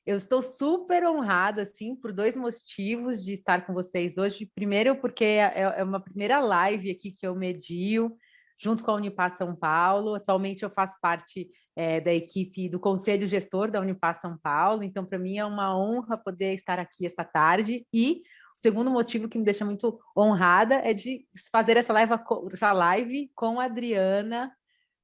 Eu estou super honrada, assim, por dois motivos de estar com vocês hoje. Primeiro, porque é uma primeira live aqui que eu medio, junto com a Unipar São Paulo. Atualmente eu faço parte da equipe do Conselho Gestor da Unipar São Paulo, então para mim é uma honra poder estar aqui essa tarde. E o segundo motivo que me deixa muito honrada é de fazer essa live com a Adriana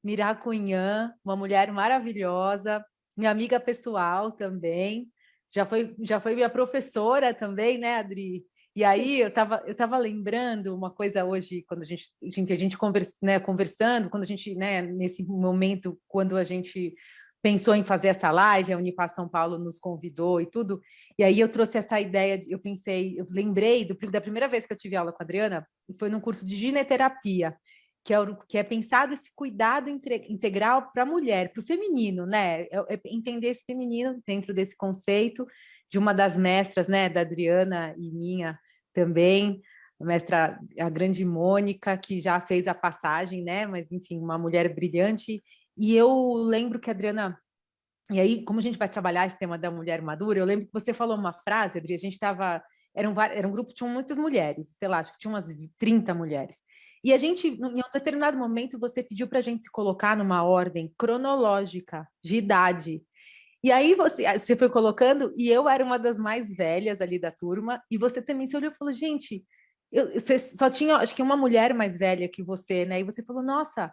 Miracunhã, uma mulher maravilhosa, minha amiga pessoal também, já foi minha professora também, né, Adri? E aí eu tava lembrando uma coisa hoje, quando a gente conversando, quando a gente, né, nesse momento, quando a gente pensou em fazer essa live, a Unipar São Paulo nos convidou e tudo, e aí eu trouxe essa ideia, eu lembrei da primeira vez que eu tive aula com a Adriana, foi num curso de gineterapia, que é pensado esse cuidado integral para a mulher, para o feminino, né? Entender esse feminino dentro desse conceito de uma das mestras, né, da Adriana e minha também, a mestra, a grande Mônica, que já fez a passagem, né? Mas, enfim, uma mulher brilhante. E eu lembro que a Adriana. E aí, como a gente vai trabalhar esse tema da mulher madura, eu lembro que você falou uma frase, Adri, a gente estava. Era um grupo, tinham muitas mulheres, sei lá, acho que tinha umas 30 mulheres. E a gente, em um determinado momento, você pediu para a gente se colocar numa ordem cronológica de idade. E aí você foi colocando, e eu era uma das mais velhas ali da turma, e você também se olhou e falou, gente, você só tinha, acho que uma mulher mais velha que você, né? E você falou, nossa,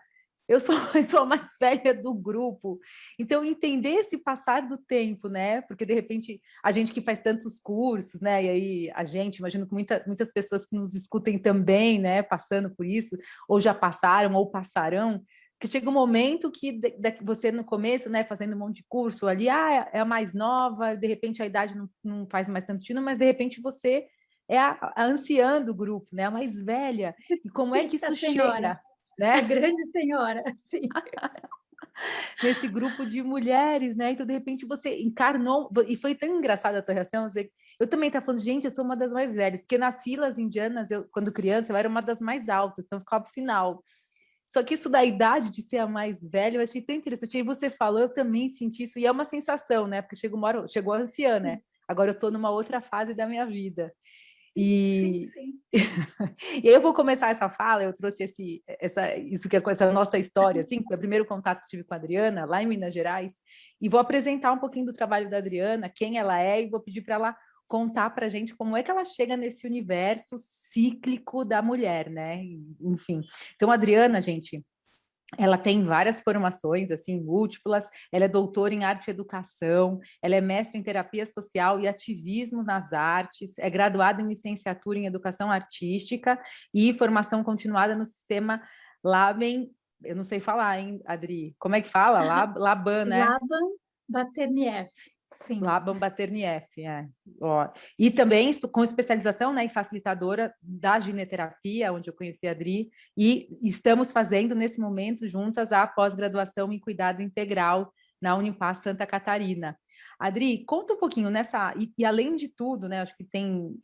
eu sou a mais velha do grupo. Então, entender esse passar do tempo, né? Porque, de repente, a gente que faz tantos cursos, né? E aí, a gente, imagino que muitas pessoas que nos escutem também, né? Passando por isso, ou já passaram, ou passarão, que chega um momento que você no começo, né, fazendo um monte de curso ali, é a mais nova, de repente a idade não faz mais tanto sentido, mas de repente você é a anciã do grupo, né, a mais velha. E como é Sim, que a isso senhora, chega, a né, grande senhora, sim. nesse grupo de mulheres, né? Então, de repente, você encarnou, e foi tão engraçada a tua reação, eu também estava falando, gente, eu sou uma das mais velhas, porque nas filas indianas, quando criança, eu era uma das mais altas, então eu ficava pro final. Só que isso da idade de ser a mais velha, eu achei tão interessante. Aí você falou, eu também senti isso, e é uma sensação, né? Porque chegou a anciã, né? Sim, Agora eu estou numa outra fase da minha vida. sim, E, sim. e aí eu vou começar essa fala, eu trouxe isso que é com essa nossa história, assim, foi o primeiro contato que tive com a Adriana, lá em Minas Gerais, e vou apresentar um pouquinho do trabalho da Adriana, quem ela é, e vou pedir para ela contar para a gente como é que ela chega nesse universo cíclico da mulher, né? Enfim. Então, a Adriana, gente, ela tem várias formações, assim, múltiplas. Ela é doutora em arte e educação, ela é mestre em terapia social e ativismo nas artes, é graduada em licenciatura em educação artística e formação continuada no sistema Laban. Eu não sei falar, hein, Adri? Como é que fala? Laban, né? Laban Baterniev, sim. Laban Baternief, é. Ó. E também com especialização, né, em facilitadora da gineterapia, onde eu conheci a Adri, e estamos fazendo nesse momento juntas a pós-graduação em cuidado integral na Unipar Santa Catarina. Adri, conta um pouquinho e além de tudo, né, acho que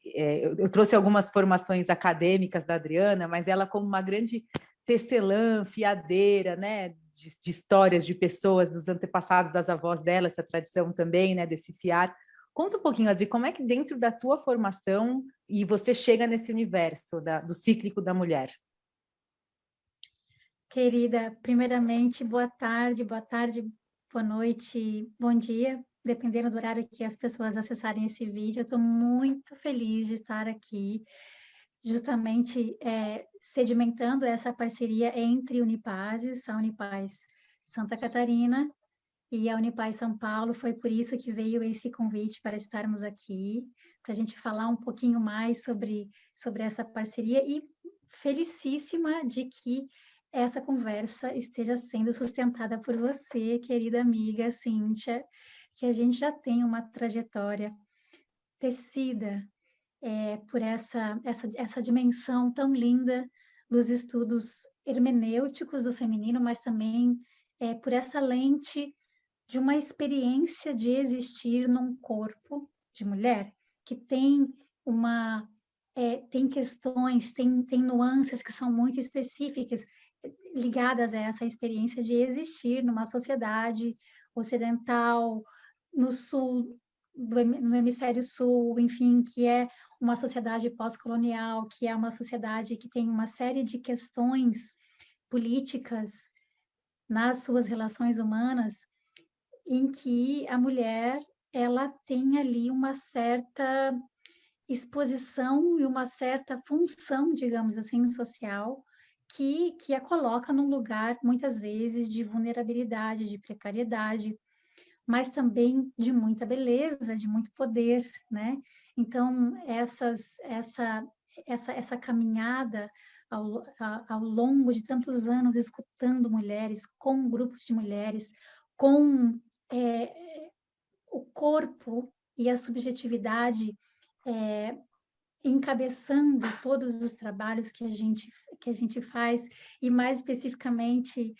eu trouxe algumas formações acadêmicas da Adriana, mas ela como uma grande tecelã, fiadeira, né, de histórias de pessoas, dos antepassados, das avós dela, essa tradição também, né, desse fiar. Conta um pouquinho, Adri, como é que dentro da tua formação e você chega nesse universo do cíclico da mulher? Querida, primeiramente, boa tarde, boa noite, bom dia, dependendo do horário que as pessoas acessarem esse vídeo. Eu estou muito feliz de estar aqui, justamente sedimentando essa parceria entre Unipases, a Unipaz Santa Catarina e a Unipaz São Paulo. Foi por isso que veio esse convite para estarmos aqui, para a gente falar um pouquinho mais sobre essa parceria e felicíssima de que essa conversa esteja sendo sustentada por você, querida amiga Cíntia, que a gente já tem uma trajetória tecida por essa dimensão tão linda dos estudos hermenêuticos do feminino, mas também por essa lente de uma experiência de existir num corpo de mulher que tem uma tem questões, tem nuances que são muito específicas ligadas a essa experiência de existir numa sociedade ocidental, no sul no hemisfério sul, enfim, que é uma sociedade pós-colonial, que é uma sociedade que tem uma série de questões políticas nas suas relações humanas, em que a mulher ela tem ali uma certa exposição e uma certa função, digamos assim, social, que a coloca num lugar, muitas vezes, de vulnerabilidade, de precariedade, mas também de muita beleza, de muito poder, né? Então, essa caminhada ao longo de tantos anos, escutando mulheres, com grupos de mulheres, com é, o corpo e a subjetividade é, encabeçando todos os trabalhos que a gente faz, e mais especificamente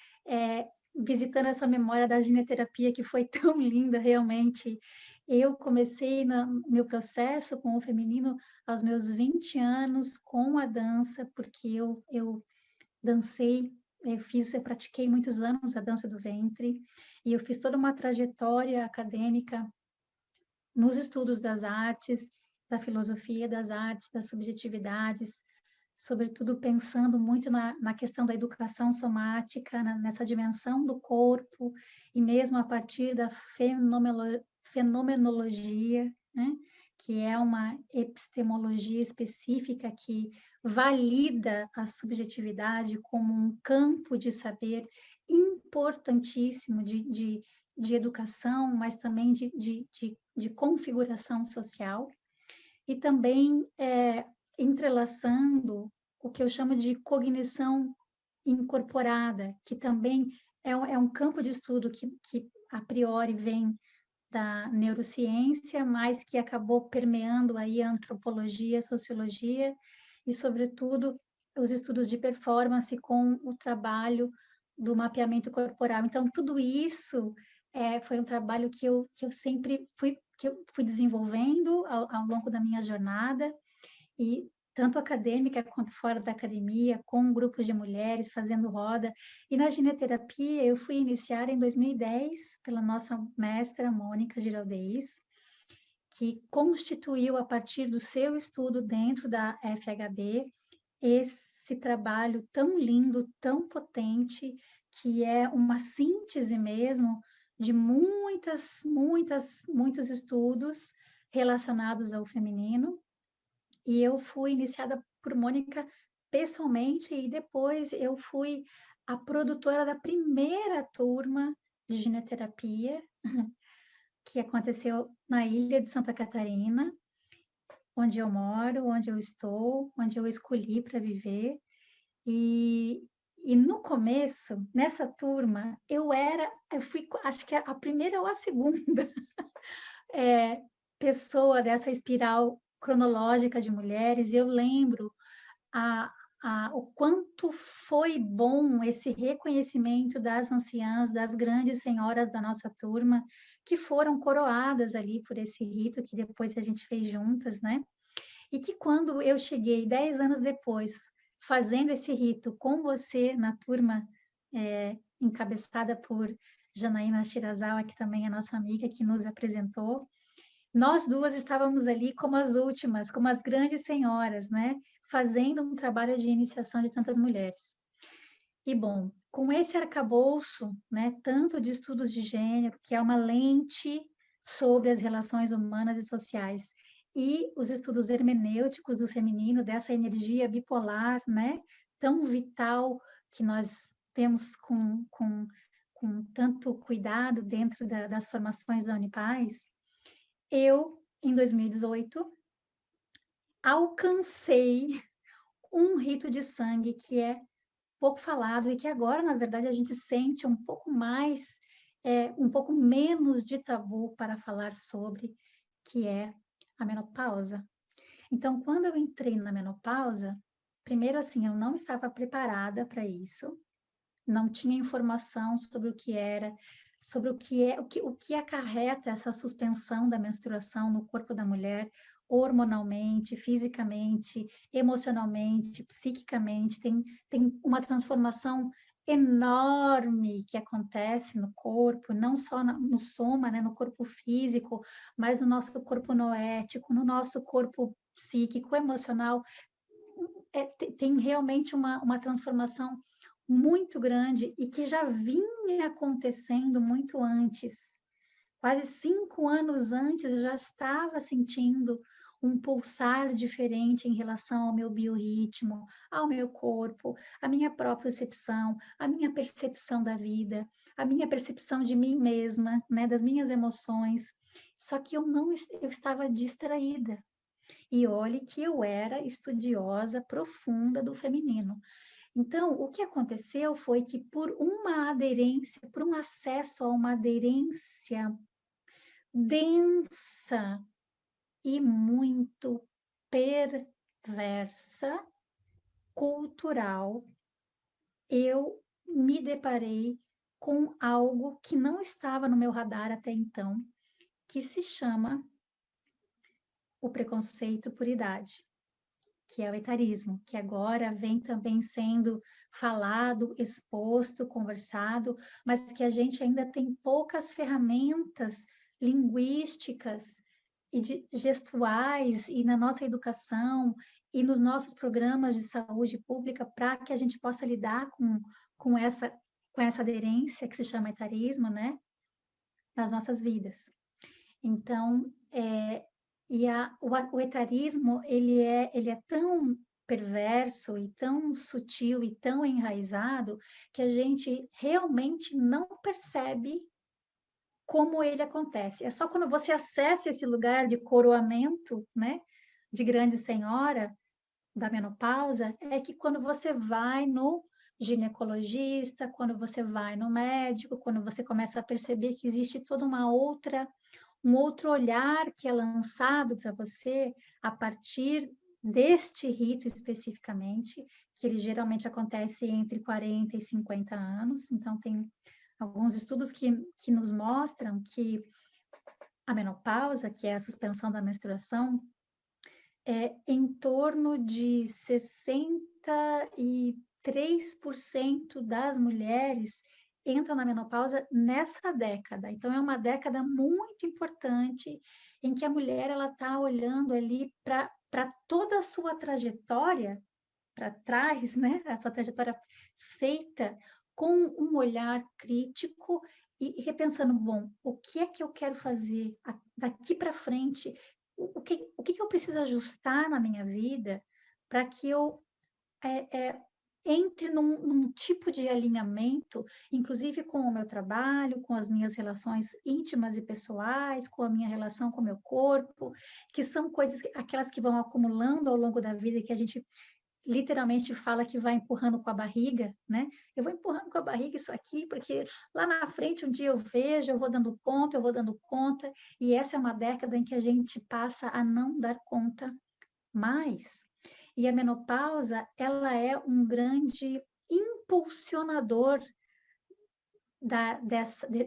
visitando essa memória da gineterapia, que foi tão linda, realmente. Eu comecei meu processo com o feminino aos meus 20 anos, com a dança, porque eu dancei, eu pratiquei muitos anos a dança do ventre, e eu fiz toda uma trajetória acadêmica nos estudos das artes, da filosofia das artes, das subjetividades, sobretudo pensando muito na questão da educação somática, nessa dimensão do corpo, e mesmo a partir da fenomenologia, né? Que é uma epistemologia específica que valida a subjetividade como um campo de saber importantíssimo de educação, mas também de configuração social, e também entrelaçando o que eu chamo de cognição incorporada, que também é um campo de estudo que a priori vem da neurociência, mas que acabou permeando aí a antropologia, a sociologia e, sobretudo, os estudos de performance com o trabalho do mapeamento corporal. Então, tudo isso foi um trabalho que eu sempre fui desenvolvendo ao longo da minha jornada, e tanto acadêmica quanto fora da academia, com grupos de mulheres fazendo roda. E na gineterapia eu fui iniciar em 2010 pela nossa mestra Mônica Giraldez, que constituiu a partir do seu estudo dentro da FHB esse trabalho tão lindo, tão potente, que é uma síntese mesmo de muitos estudos relacionados ao feminino. E eu fui iniciada por Mônica pessoalmente, e depois eu fui a produtora da primeira turma de gineterapia, que aconteceu na ilha de Santa Catarina, onde eu moro, onde eu estou, onde eu escolhi para viver. E no começo, nessa turma, eu fui, acho que a primeira ou a segunda pessoa dessa espiral cronológica de mulheres. E eu lembro a, o quanto foi bom esse reconhecimento das anciãs, das grandes senhoras da nossa turma, que foram coroadas ali por esse rito que depois a gente fez juntas, né? E que quando eu cheguei 10 anos depois, fazendo esse rito com você na turma, encabeçada por Janaína Shirazawa, que também é nossa amiga, que nos apresentou, nós duas estávamos ali como as últimas, como as grandes senhoras, né? Fazendo um trabalho de iniciação de tantas mulheres. E, bom, com esse arcabouço, né, tanto de estudos de gênero, que é uma lente sobre as relações humanas e sociais, e os estudos hermenêuticos do feminino, dessa energia bipolar, né, tão vital, que nós vemos com tanto cuidado dentro das formações da Unipaz, eu, em 2018, alcancei um rito de sangue que é pouco falado, e que agora, na verdade, a gente sente um pouco mais, um pouco menos de tabu para falar sobre, que é a menopausa. Então, quando eu entrei na menopausa, primeiro assim, eu não estava preparada para isso, não tinha informação sobre o que era, sobre o que acarreta essa suspensão da menstruação no corpo da mulher, hormonalmente, fisicamente, emocionalmente, psiquicamente. Tem uma transformação enorme que acontece no corpo, não só no soma, né, no corpo físico, mas no nosso corpo noético, no nosso corpo psíquico, emocional, tem realmente uma transformação muito grande e que já vinha acontecendo muito antes. Quase 5 anos antes, eu já estava sentindo um pulsar diferente em relação ao meu biorritmo, ao meu corpo, à minha própria percepção, à minha percepção da vida, à minha percepção de mim mesma, né, das minhas emoções. Só que eu estava distraída. E olhe que eu era estudiosa profunda do feminino. Então, o que aconteceu foi que por uma aderência, por um acesso a uma aderência densa e muito perversa, cultural, eu me deparei com algo que não estava no meu radar até então, que se chama o preconceito por idade, que é o etarismo, que agora vem também sendo falado, exposto, conversado, mas que a gente ainda tem poucas ferramentas linguísticas e gestuais e na nossa educação e nos nossos programas de saúde pública para que a gente possa lidar com essa com essa aderência que se chama etarismo, né, nas nossas vidas. Então, o etarismo, ele é tão perverso e tão sutil e tão enraizado que a gente realmente não percebe como ele acontece. É só quando você acessa esse lugar de coroamento, né, de grande senhora, da menopausa, é que quando você vai no ginecologista, quando você vai no médico, quando você começa a perceber que existe toda um outro olhar que é lançado para você a partir deste rito especificamente, que ele geralmente acontece entre 40 e 50 anos. Então, tem alguns estudos que nos mostram que a menopausa, que é a suspensão da menstruação, é em torno de 63% das mulheres entram na menopausa nessa década. Então, é uma década muito importante em que a mulher ela está olhando ali para toda a sua trajetória para trás, né? A sua trajetória feita com um olhar crítico e repensando, bom, o que é que eu quero fazer daqui para frente? O que eu preciso ajustar na minha vida para que eu entre num tipo de alinhamento, inclusive com o meu trabalho, com as minhas relações íntimas e pessoais, com a minha relação com o meu corpo, que são coisas, aquelas que vão acumulando ao longo da vida, que a gente literalmente fala que vai empurrando com a barriga, né? Eu vou empurrando com a barriga isso aqui, porque lá na frente um dia eu vejo, eu vou dando conta, e essa é uma década em que a gente passa a não dar conta mais. E a menopausa, ela é um grande impulsionador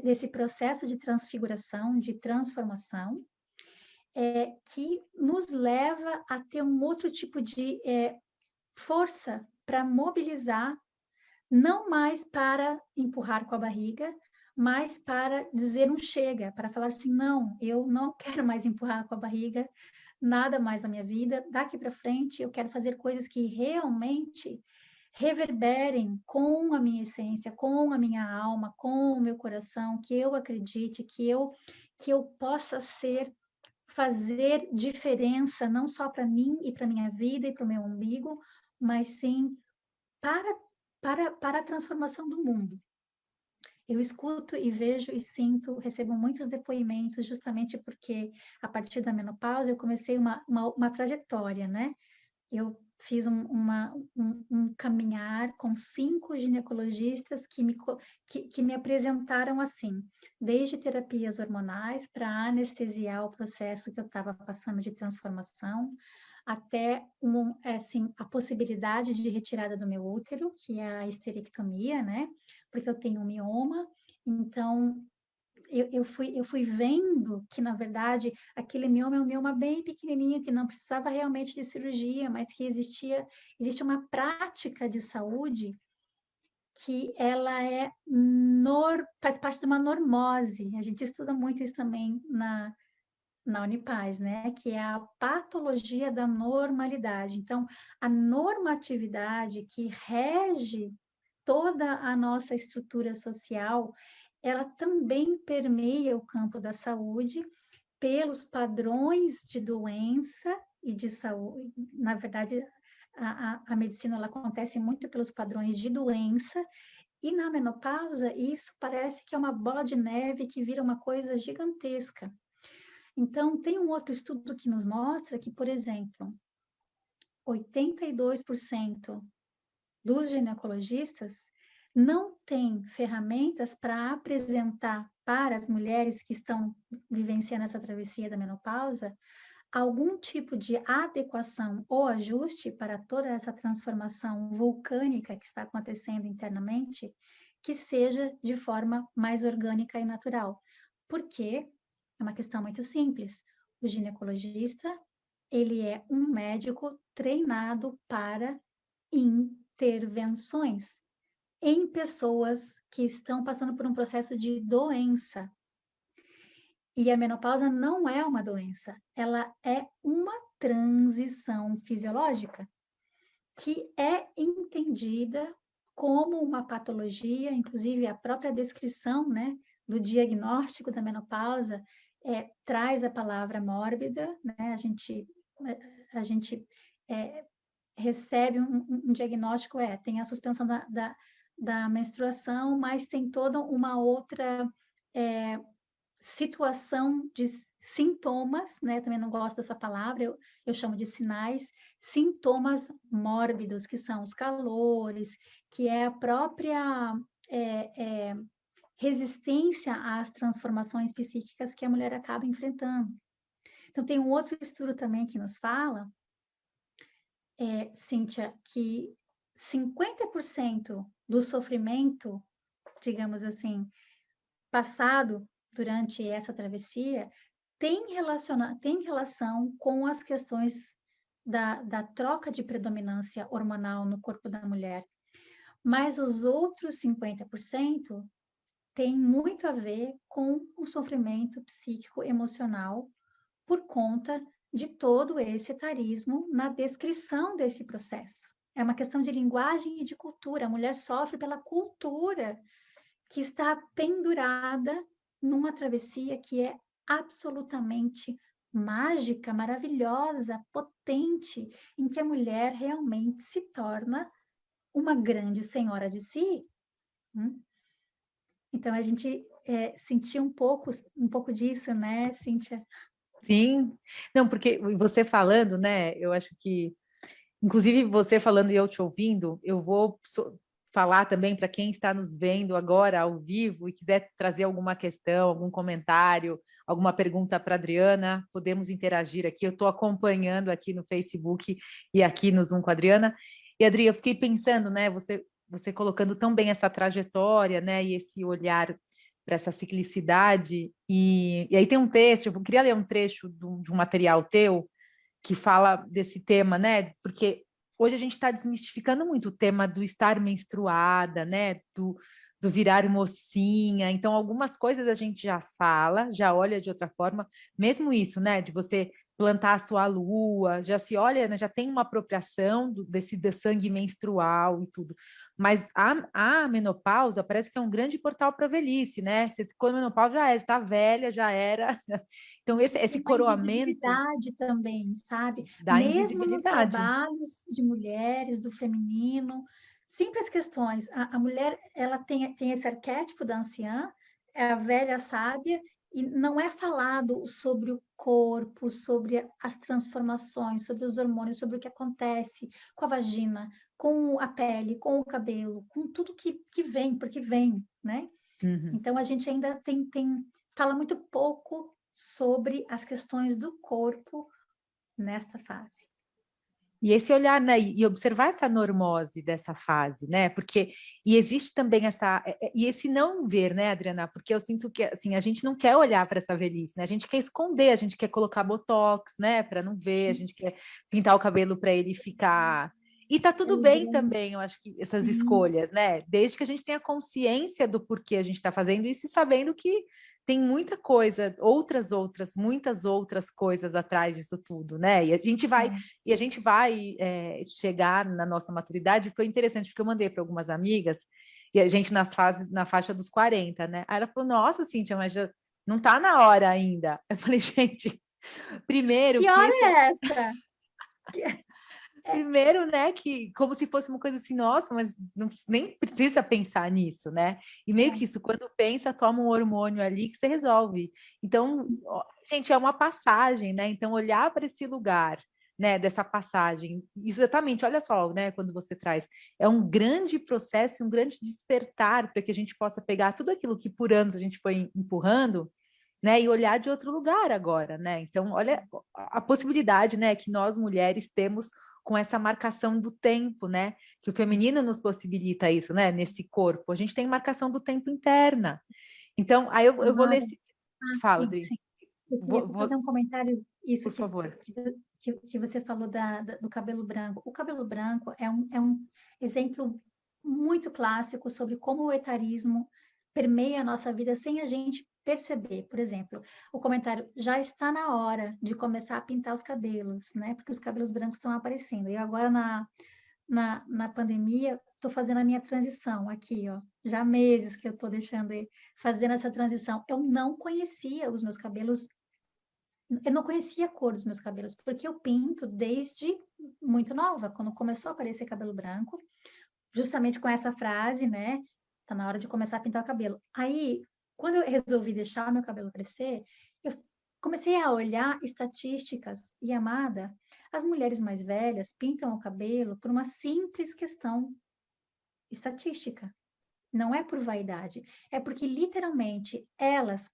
desse processo de transfiguração, de transformação, que nos leva a ter um outro tipo de força para mobilizar, não mais para empurrar com a barriga, mas para dizer um chega, para falar assim, não, eu não quero mais empurrar com a barriga, nada mais na minha vida, daqui para frente eu quero fazer coisas que realmente reverberem com a minha essência, com a minha alma, com o meu coração, que eu acredite, que eu possa fazer diferença não só para mim e para minha vida e para o meu umbigo, mas sim para, para a transformação do mundo. Eu escuto e vejo e sinto, recebo muitos depoimentos, justamente porque a partir da menopausa eu comecei uma trajetória, né? Eu fiz um caminhar com 5 ginecologistas que me apresentaram assim, desde terapias hormonais para anestesiar o processo que eu estava passando de transformação, até assim, a possibilidade de retirada do meu útero, que é a esterectomia, né? Porque eu tenho um mioma, então eu fui vendo que, na verdade, aquele mioma é um mioma bem pequenininho, que não precisava realmente de cirurgia, mas que existe uma prática de saúde que ela faz parte de uma normose. A gente estuda muito isso também na Unipaz, né? Que é a patologia da normalidade. Então, a normatividade que rege toda a nossa estrutura social, ela também permeia o campo da saúde pelos padrões de doença e de saúde. Na verdade, a medicina ela acontece muito pelos padrões de doença, e na menopausa isso parece que é uma bola de neve que vira uma coisa gigantesca. Então, tem um outro estudo que nos mostra que, por exemplo, 82% dos ginecologistas não têm ferramentas para apresentar para as mulheres que estão vivenciando essa travessia da menopausa algum tipo de adequação ou ajuste para toda essa transformação vulcânica que está acontecendo internamente, que seja de forma mais orgânica e natural. Porque é uma questão muito simples. O ginecologista, ele é um médico treinado para intervenções em pessoas que estão passando por um processo de doença. E a menopausa não é uma doença, ela é uma transição fisiológica que é entendida como uma patologia, inclusive a própria descrição, né, do diagnóstico da menopausa traz a palavra mórbida, né? A gente recebe um diagnóstico, tem a suspensão da menstruação, mas tem toda uma outra situação de sintomas, né? Também não gosto dessa palavra, eu chamo de sinais, sintomas mórbidos, que são os calores, que é a própria resistência às transformações psíquicas que a mulher acaba enfrentando. Então, tem um outro estudo também que nos fala, Cíntia, que 50% do sofrimento, digamos assim, passado durante essa travessia, tem relação com as questões da troca de predominância hormonal no corpo da mulher. Mas os outros 50% têm muito a ver com o sofrimento psíquico emocional por conta de todo esse etarismo na descrição desse processo. É uma questão de linguagem e de cultura. A mulher sofre pela cultura que está pendurada numa travessia que é absolutamente mágica, maravilhosa, potente, em que a mulher realmente se torna uma grande senhora de si. Então a gente sentiu um pouco disso, né, Cíntia? Sim, não, porque você falando, né? Eu acho que, inclusive você falando e eu te ouvindo, eu vou falar também para quem está nos vendo agora ao vivo e quiser trazer alguma questão, algum comentário, alguma pergunta para a Adriana, podemos interagir aqui. Eu estou acompanhando aqui no Facebook e aqui no Zoom com a Adriana. E, Adri, eu fiquei pensando, né? Você colocando tão bem essa trajetória, né? E esse olhar para essa ciclicidade. E aí tem um texto, eu queria ler um trecho de um material teu que fala desse tema, né? Porque hoje a gente está desmistificando muito o tema do estar menstruada, né? Do virar mocinha. Então, algumas coisas a gente já fala, já olha de outra forma, mesmo isso, né? De você plantar a sua lua, já se olha, né? Já tem uma apropriação desse sangue menstrual e tudo. Mas a menopausa parece que é um grande portal para a velhice, né? Você ficou na menopausa, já está velha, já era. Então, E esse uma coroamento invisibilidade também, sabe? da Mesmo nos invisibilidade. trabalhos de mulheres, do feminino, sempre as questões. A mulher, ela tem esse arquétipo da anciã, é a velha sábia, e não é falado sobre o corpo, sobre as transformações, sobre os hormônios, sobre o que acontece com a vagina, com a pele, com o cabelo, com tudo que vem, porque vem, né? Uhum. Então, a gente ainda fala muito pouco sobre as questões do corpo nesta fase. E esse olhar, né, e observar essa normose dessa fase, né, porque, e existe também e esse não ver, né, Adriana, porque eu sinto que, assim, a gente não quer olhar para essa velhice, né, a gente quer esconder, a gente quer colocar botox, né, para não ver, a gente quer pintar o cabelo para ele ficar E tá tudo Pelos bem grandes. também, eu acho que essas Sim, escolhas, né? Desde que a gente tenha consciência do porquê a gente está fazendo isso e sabendo que tem muita coisa, muitas outras coisas atrás disso tudo, né? é. E a gente vai chegar na nossa maturidade. Foi interessante porque eu mandei para algumas amigas e a gente na faixa dos 40, né? Aí ela falou: Nossa, Cíntia, mas já não tá na hora ainda. Eu falei, gente, primeiro Que que hora esse é essa? Que- É, Primeiro, né, que como se fosse uma coisa assim, nossa, mas não, nem precisa pensar nisso, né? E meio que é. isso, quando pensa, toma um hormônio ali que você resolve. Então, ó, gente, é uma passagem, né? Então, olhar para esse lugar, né, dessa passagem, exatamente, olha só, né, quando você traz, é um grande processo, um grande despertar para que a gente possa pegar tudo aquilo que por anos a gente foi empurrando, né, e olhar de outro lugar agora, né? Então, olha a possibilidade, né, que nós mulheres temos com essa marcação do tempo, né? Que o feminino nos possibilita isso, né? Nesse corpo. A gente tem marcação do tempo interna. Então, aí eu vou ler Amada. esse. Fala, Sim, Adri. sim. Eu queria só fazer um comentário, isso Por favor. que você falou do cabelo branco. O cabelo branco é um exemplo muito clássico sobre como o etarismo permeia a nossa vida sem a gente perceber. Por exemplo, o comentário já está na hora de começar a pintar os cabelos, né? Porque os cabelos brancos estão aparecendo. E agora na pandemia, estou fazendo a minha transição aqui, ó. Já há meses que eu estou fazendo essa transição. Eu não conhecia os meus cabelos, eu não conhecia a cor dos meus cabelos, porque eu pinto desde muito nova, quando começou a aparecer cabelo branco, justamente com essa frase, né? Tá na hora de começar a pintar o cabelo. Aí, quando eu resolvi deixar o meu cabelo crescer, eu comecei a olhar estatísticas e, amada, as mulheres mais velhas pintam o cabelo por uma simples questão estatística. Não é por vaidade, é porque literalmente elas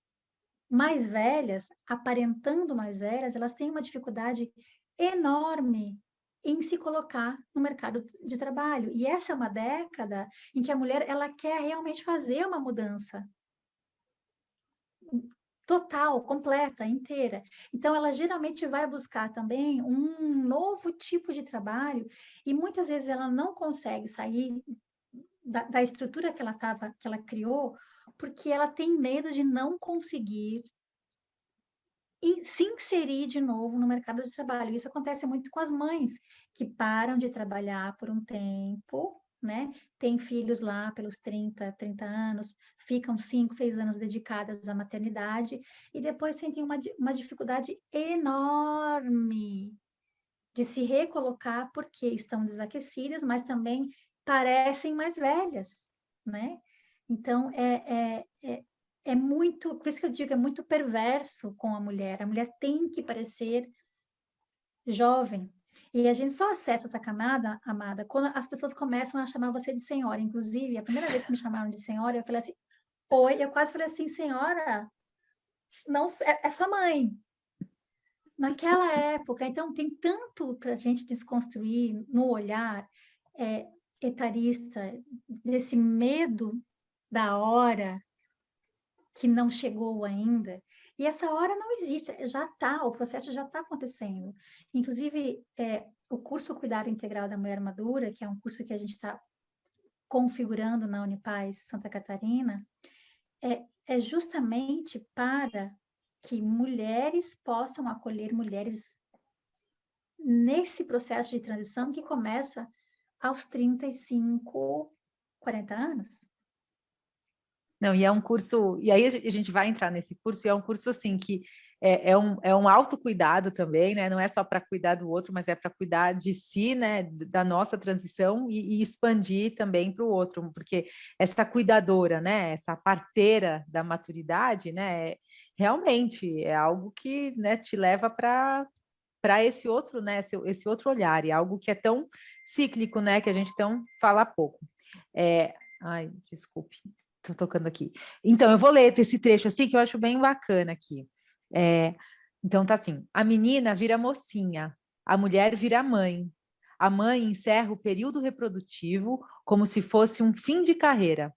mais velhas, aparentando mais velhas, elas têm uma dificuldade enorme em se colocar no mercado de trabalho. E essa é uma década em que a mulher ela quer realmente fazer uma mudança total, completa, inteira. Então ela geralmente vai buscar também um novo tipo de trabalho e muitas vezes ela não consegue sair da estrutura que ela tava, que ela criou, porque ela tem medo de não conseguir se inserir de novo no mercado de trabalho. Isso acontece muito com as mães que param de trabalhar por um tempo, né? Tem filhos lá pelos 30 anos, ficam 5, 6 anos dedicadas à maternidade e depois sentem uma dificuldade enorme de se recolocar porque estão desaquecidas, mas também parecem mais velhas, né? Então, é muito, por isso que eu digo, é muito perverso com a mulher. A mulher tem que parecer jovem. E a gente só acessa essa camada, amada, quando as pessoas começam a chamar você de senhora. Inclusive, a primeira vez que me chamaram de senhora, eu falei assim, oi, eu quase falei assim, senhora, não, é sua mãe. Naquela época, então tem tanto para a gente desconstruir no olhar é, etarista, desse medo da hora que não chegou ainda. E essa hora não existe, já está, o processo já está acontecendo. Inclusive, o curso Cuidado Integral da Mulher Madura, que é um curso que a gente está configurando na Unipaz Santa Catarina, é justamente para que mulheres possam acolher mulheres nesse processo de transição que começa aos 35, 40 anos. Não, e é um curso, e aí a gente vai entrar nesse curso, e é um curso assim que é um autocuidado também, né? Não é só para cuidar do outro, mas é para cuidar de si, né? Da nossa transição e expandir também para o outro, porque essa cuidadora, né? Essa parteira da maturidade, né? Realmente é algo que, né, te leva para esse outro, né? Esse outro olhar, e algo que é tão cíclico, né? Que a gente tão fala pouco. Ai, desculpe, estou tocando aqui. Então, eu vou ler esse trecho assim que eu acho bem bacana aqui. É, então, tá assim: a menina vira mocinha, a mulher vira mãe. A mãe encerra o período reprodutivo como se fosse um fim de carreira,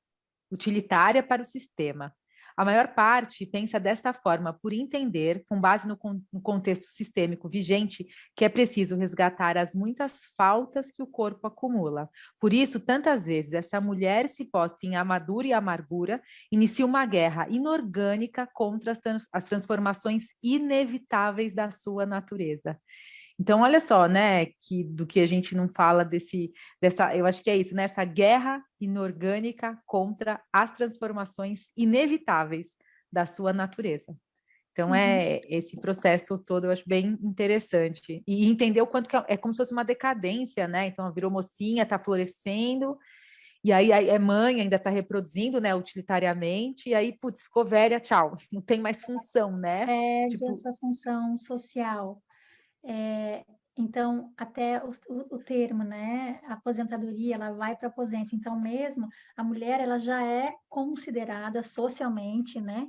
utilitária para o sistema. A maior parte pensa desta forma, por entender, com base no contexto sistêmico vigente, que é preciso resgatar as muitas faltas que o corpo acumula. Por isso, tantas vezes, essa mulher se posta em amadura e amargura, inicia uma guerra inorgânica contra as transformações inevitáveis da sua natureza. Então, olha só, né, que do que a gente não fala eu acho que é isso, né, essa guerra inorgânica contra as transformações inevitáveis da sua natureza. Então, é esse processo todo, eu acho bem interessante. E entender o quanto que é como se fosse uma decadência, né? Então, ela virou mocinha, está florescendo, e aí é mãe, ainda está reproduzindo, né, utilitariamente, e aí, putz, ficou velha, tchau, não tem mais função, né? Perde a Tipo, sua função social. É, então, até o termo, né, aposentadoria, ela vai para aposento. Então, mesmo a mulher, ela já é considerada socialmente, né,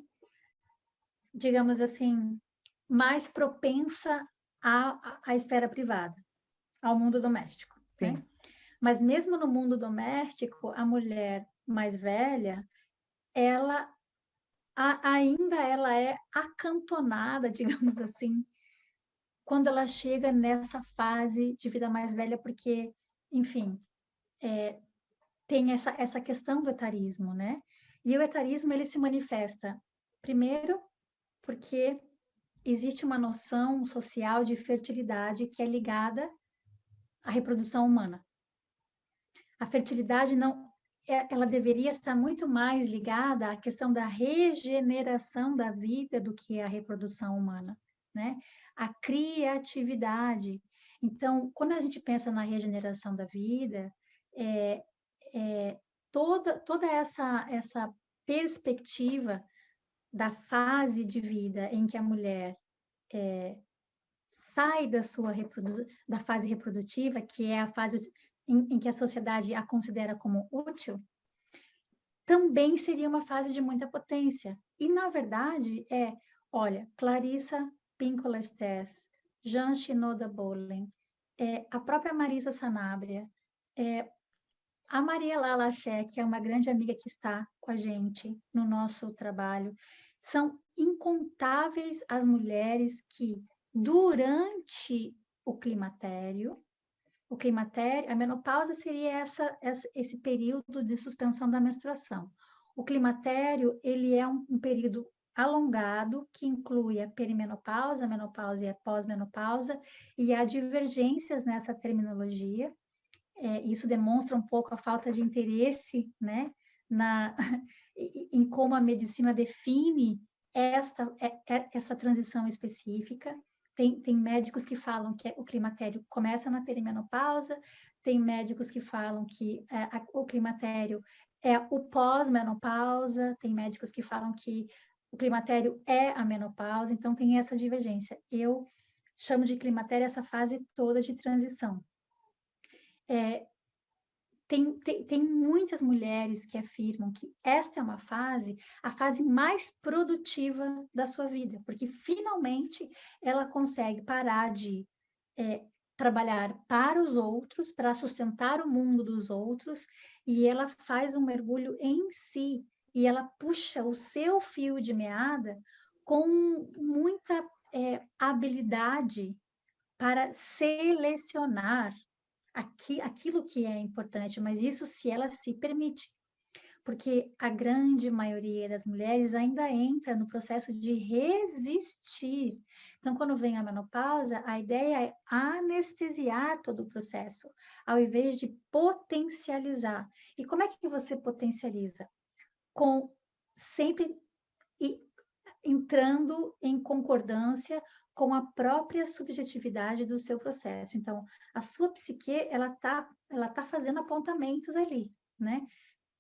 digamos assim, mais propensa à esfera privada, ao mundo doméstico, né? sim, Mas mesmo no mundo doméstico, a mulher mais velha, ela ainda ela é acantonada, digamos assim, quando ela chega nessa fase de vida mais velha, porque, enfim, tem essa questão do etarismo, né? E o etarismo, ele se manifesta, primeiro, porque existe uma noção social de fertilidade que é ligada à reprodução humana. A fertilidade não, ela deveria estar muito mais ligada à questão da regeneração da vida do que à reprodução humana, né? A criatividade. Então, quando a gente pensa na regeneração da vida, é, toda essa perspectiva da fase de vida em que a mulher sai da fase reprodutiva, que é a fase em que a sociedade a considera como útil, também seria uma fase de muita potência. E, na verdade, olha, Clarissa Pinkola Estés, Jean Shinoda Bolen, a própria Marisa Sanabria, a Mariela Laché, que é uma grande amiga que está com a gente no nosso trabalho, são incontáveis as mulheres que, durante o climatério, a menopausa seria esse período de suspensão da menstruação. O climatério, ele é um período alongado que inclui a perimenopausa, a menopausa e a pós-menopausa, e há divergências nessa terminologia. Isso demonstra um pouco a falta de interesse, né, em como a medicina define essa transição específica. Tem médicos que falam que o climatério começa na perimenopausa, tem médicos que falam que o climatério é o pós-menopausa, tem médicos que falam que o climatério é a menopausa, então tem essa divergência. Eu chamo de climatério essa fase toda de transição. Tem muitas mulheres que afirmam que esta é uma fase, a fase mais produtiva da sua vida, porque finalmente ela consegue parar de trabalhar para os outros, para sustentar o mundo dos outros, e ela faz um mergulho em si, e ela puxa o seu fio de meada com muita habilidade para selecionar aquilo que é importante, mas isso se ela se permite, porque a grande maioria das mulheres ainda entra no processo de resistir. Então, quando vem a menopausa, a ideia é anestesiar todo o processo, ao invés de potencializar. E como é que você potencializa? Com sempre entrando em concordância com a própria subjetividade do seu processo. Então, a sua psique, ela tá fazendo apontamentos ali, né?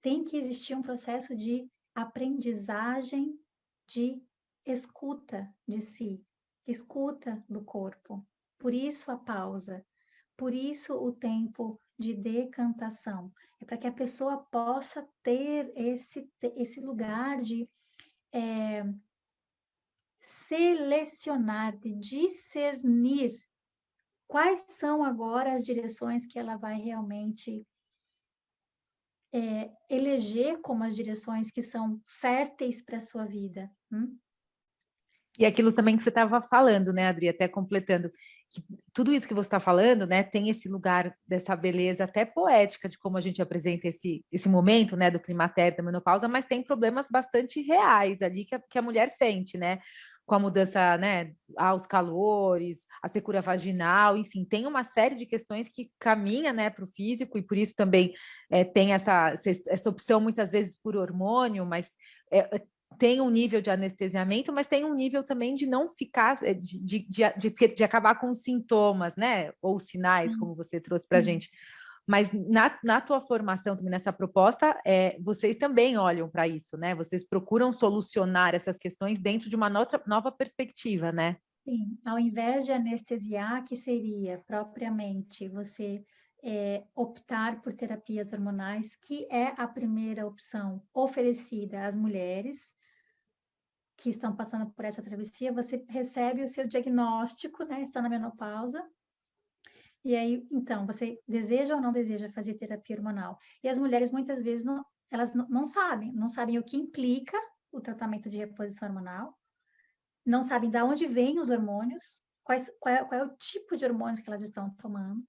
Tem que existir um processo de aprendizagem, de escuta de si, escuta do corpo. Por isso a pausa, por isso o tempo de decantação. É para que a pessoa possa ter esse lugar de selecionar, de discernir quais são agora as direções que ela vai realmente eleger como as direções que são férteis para a sua vida. E aquilo também que você estava falando, né, Adri, até completando, que tudo isso que você está falando, né, tem esse lugar dessa beleza até poética de como a gente apresenta esse momento, né, do climatério, da menopausa, mas tem problemas bastante reais ali que a mulher sente, né, com a mudança, né, aos calores, a secura vaginal, enfim, tem uma série de questões que caminha, né, para o físico e por isso também tem essa opção muitas vezes por hormônio, mas é, tem um nível de anestesiamento, mas tem um nível também de não ficar, de acabar com os sintomas, né? Ou sinais, como você trouxe para a Sim. gente. Mas na tua formação, também nessa proposta, vocês também olham para isso, né? Vocês procuram solucionar essas questões dentro de uma nova perspectiva, né? Sim, ao invés de anestesiar, que seria propriamente você optar por terapias hormonais, que é a primeira opção oferecida às mulheres que estão passando por essa travessia, você recebe o seu diagnóstico, né? Está na menopausa. E aí, então, você deseja ou não deseja fazer terapia hormonal? E as mulheres muitas vezes elas não sabem o que implica o tratamento de reposição hormonal, não sabem de onde vêm os hormônios, qual é o tipo de hormônios que elas estão tomando.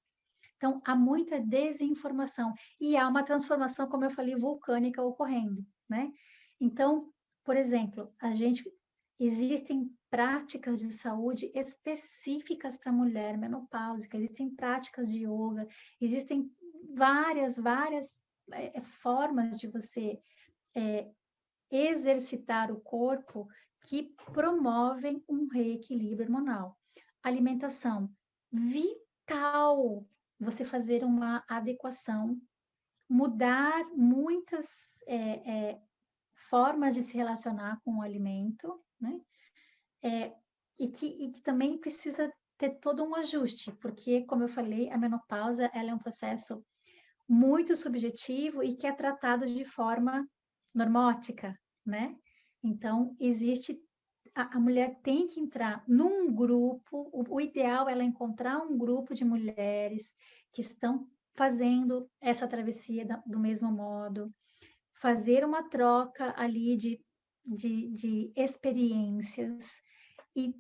Então, há muita desinformação e há uma transformação, como eu falei, vulcânica ocorrendo, né? Então, por exemplo, existem práticas de saúde específicas para mulher menopáusica, existem práticas de yoga, existem várias formas de você exercitar o corpo que promovem um reequilíbrio hormonal. Alimentação, vital você fazer uma adequação, mudar muitas formas de se relacionar com o alimento, né? E que também precisa ter todo um ajuste, porque, como eu falei, a menopausa ela é um processo muito subjetivo e que é tratado de forma normótica, né? Então, a mulher tem que entrar num grupo, o ideal é ela encontrar um grupo de mulheres que estão fazendo essa travessia do mesmo modo, fazer uma troca ali de experiências e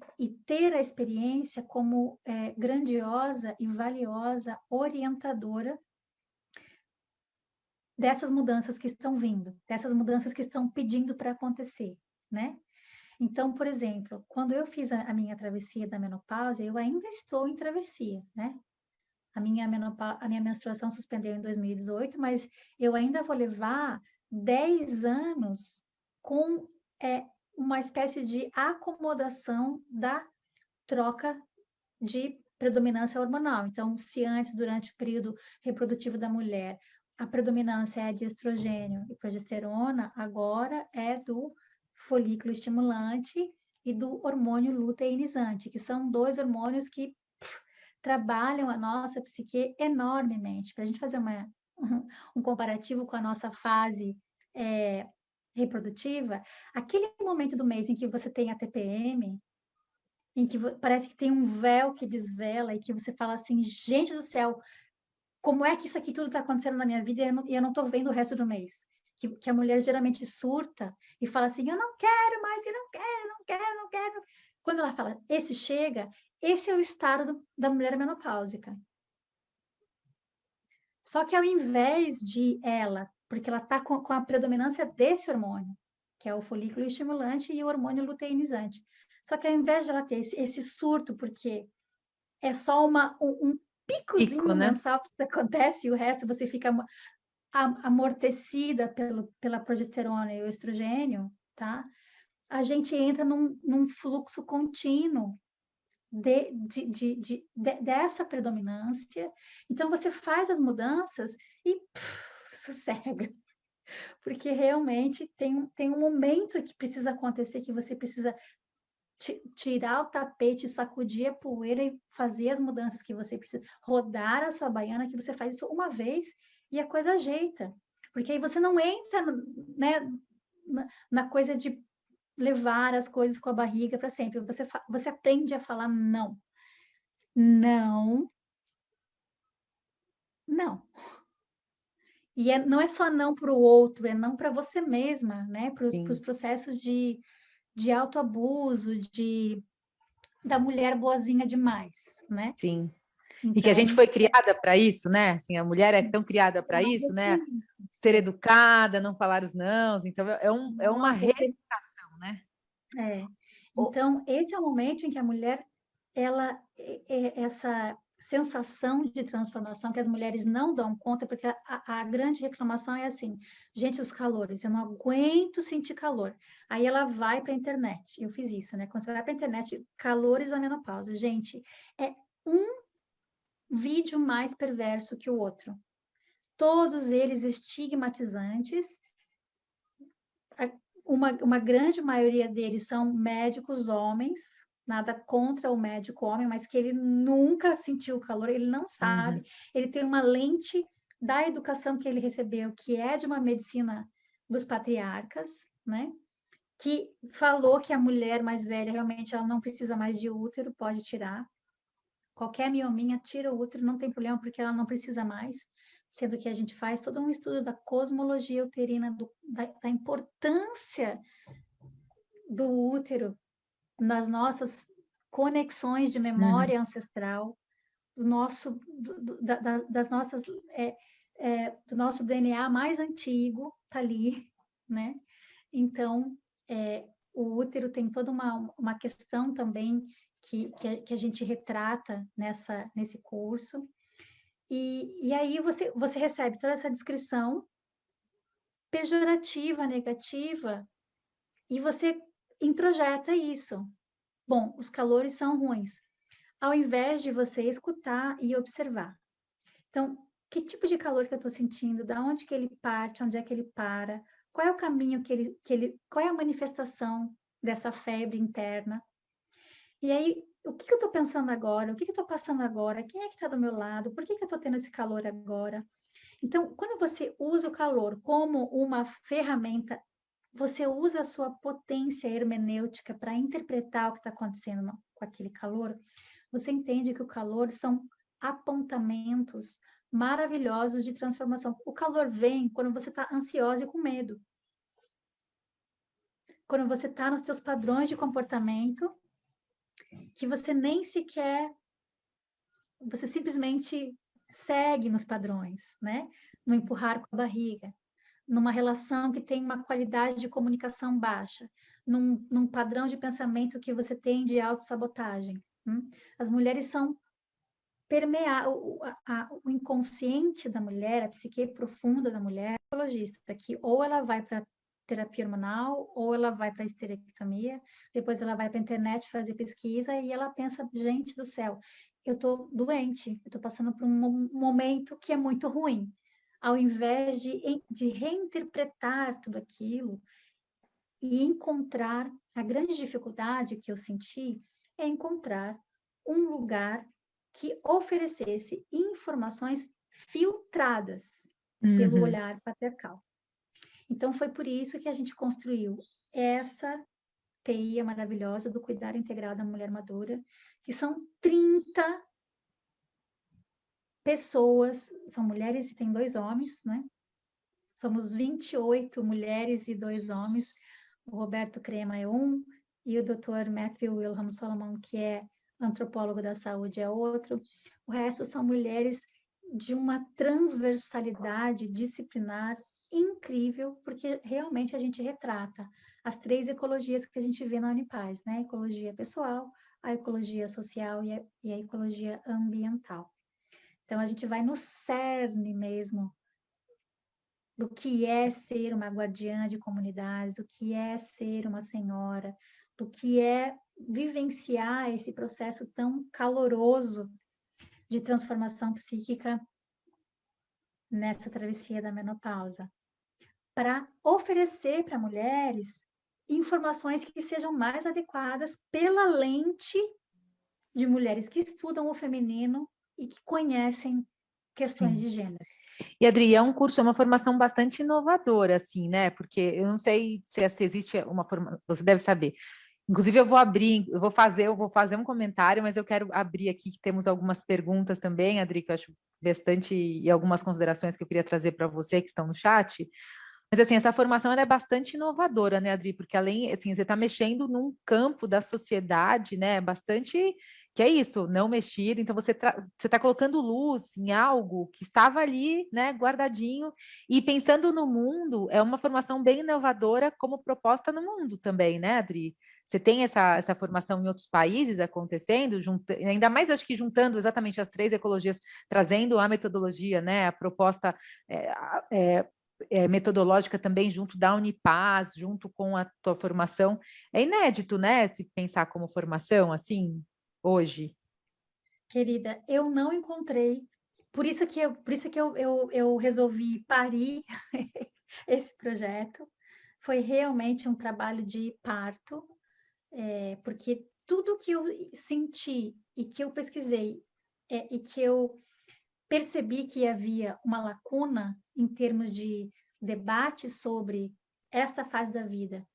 ter a experiência como grandiosa e valiosa orientadora dessas mudanças que estão vindo, dessas mudanças que estão pedindo para acontecer, né? Então, por exemplo, quando eu fiz a minha travessia da menopausa, eu ainda estou em travessia, né? A minha menstruação suspendeu em 2018, mas eu ainda vou levar 10 anos com uma espécie de acomodação da troca de predominância hormonal. Então, se antes, durante o período reprodutivo da mulher, a predominância é de estrogênio e progesterona, agora é do folículo estimulante e do hormônio luteinizante, que são dois hormônios que trabalham a nossa psique enormemente. Para a gente fazer um comparativo com a nossa fase reprodutiva, aquele momento do mês em que você tem a TPM, em que parece que tem um véu que desvela e que você fala assim, gente do céu, como é que isso aqui tudo está acontecendo na minha vida e eu não estou vendo o resto do mês? Que a mulher geralmente surta e fala assim, eu não quero mais, eu não quero, não quero, não quero. Quando ela fala, esse chega, esse é o estado da mulher menopáusica. Só que ao invés de ela, porque ela está com a predominância desse hormônio, que é o folículo estimulante e o hormônio luteinizante. Só que ao invés de ela ter esse surto, porque é só um Pico, picozinho né? mensal que acontece e o resto você fica amortecida pela progesterona e o estrogênio, tá? A gente entra num fluxo contínuo dessa predominância. Então, você faz as mudanças e sossega. Porque realmente tem um momento que precisa acontecer, que você precisa tirar o tapete, sacudir a poeira e fazer as mudanças que você precisa, rodar a sua baiana, que você faz isso uma vez e a coisa ajeita. Porque aí você não entra, né, na coisa de levar as coisas com a barriga para sempre. Você aprende a falar não. Não, não. E não é só não para o outro, é não para você mesma, né? Para os Sim, processos de autoabuso, da mulher boazinha demais, né? sim. E que a gente Então, foi criada para isso, né? Assim, a mulher é tão criada para isso, criadas né? para isso. Ser educada, não falar os nãos. Então, é uma Nossa, reeducação, né? é. O- Então, esse é o momento em que a mulher, essa sensação de transformação que as mulheres não dão conta, porque a grande reclamação é assim, gente, os calores, eu não aguento sentir calor. Aí ela vai para a internet, eu fiz isso, né? Quando você vai para a internet, calores da menopausa. Gente, é um vídeo mais perverso que o outro. Todos eles estigmatizantes, uma grande maioria deles são médicos homens, nada contra o médico homem, mas que ele nunca sentiu calor, ele não sabe, Uhum, ele tem uma lente da educação que ele recebeu, que é de uma medicina dos patriarcas, né? Que falou que a mulher mais velha realmente ela não precisa mais de útero, pode tirar. Qualquer miominha tira o útero, não tem problema, porque ela não precisa mais. Sendo que a gente faz todo um estudo da cosmologia uterina, da importância do útero nas nossas conexões de uhum. memória ancestral, do nosso, das nossas, do nosso DNA mais antigo, tá ali, né? Então, o útero tem toda uma questão também que a gente retrata nesse curso. E aí você recebe toda essa descrição pejorativa, negativa, e você introjeta isso. Bom, os calores são ruins. Ao invés de você escutar e observar. Então, que tipo de calor que eu estou sentindo? Da onde que ele parte? Onde é que ele para? Qual é o caminho qual é a manifestação dessa febre interna? E aí, o que eu estou pensando agora? O que eu estou passando agora? Quem é que está do meu lado? Por que eu estou tendo esse calor agora? Então, quando você usa o calor como uma ferramenta, você usa a sua potência hermenêutica para interpretar o que está acontecendo com aquele calor, você entende que o calor são apontamentos maravilhosos de transformação. O calor vem quando você está ansiosa e com medo. Quando você está nos seus padrões de comportamento, que você nem sequer, você simplesmente segue nos padrões, né? No empurrar com a barriga, numa relação que tem uma qualidade de comunicação baixa, num padrão de pensamento que você tem de autossabotagem. As mulheres são permear o inconsciente da mulher, a psique profunda da mulher, psicologista, que ou ela vai para terapia hormonal, ou ela vai para esterectomia, depois ela vai para a internet fazer pesquisa e ela pensa, gente do céu, eu estou doente, eu estou passando por um momento que é muito ruim. Ao invés de reinterpretar tudo aquilo e encontrar, a grande dificuldade que eu senti é encontrar um lugar que oferecesse informações filtradas pelo Uhum. olhar patriarcal. Então, foi por isso que a gente construiu essa teia maravilhosa do cuidar integral da mulher madura, que são 30 pessoas, são mulheres e tem 2 homens, né? Somos 28 mulheres e 2 homens. O Roberto Crema é um, e o Dr. Matthew Wilhelm Solomon, que é antropólogo da saúde, é outro. O resto são mulheres de uma transversalidade disciplinar incrível, porque realmente a gente retrata as 3 ecologias que a gente vê na Unipaz, né? A ecologia pessoal, a ecologia social e a ecologia ambiental. Então, a gente vai no cerne mesmo do que é ser uma guardiã de comunidades, do que é ser uma senhora, do que é vivenciar esse processo tão caloroso de transformação psíquica nessa travessia da menopausa, para oferecer para mulheres informações que sejam mais adequadas pela lente de mulheres que estudam o feminino e que conhecem questões Sim. de gênero. E, Adri, é um curso, é uma formação bastante inovadora, assim, né? Porque eu não sei se existe uma formação, você deve saber. Inclusive, eu vou fazer um comentário, mas eu quero abrir aqui que temos algumas perguntas também, Adri, que eu acho bastante, e algumas considerações que eu queria trazer para você que estão no chat. Mas assim, essa formação ela é bastante inovadora, né, Adri? Porque além, assim, você está mexendo num campo da sociedade, né, bastante que é isso, não mexido. Então você está colocando luz em algo que estava ali, né, guardadinho e pensando no mundo. É uma formação bem inovadora como proposta no mundo também, né, Adri? Você tem essa formação em outros países acontecendo, ainda mais acho que juntando exatamente as três ecologias, trazendo a metodologia, né, a proposta é, é, metodológica também junto da Unipaz, junto com a tua formação. É inédito, né, se pensar como formação, assim, hoje. Querida, eu não encontrei, por isso que eu resolvi parir esse projeto. Foi realmente um trabalho de parto, porque tudo que eu senti e que eu pesquisei e que eu percebi que havia uma lacuna em termos de debate sobre esta fase da vida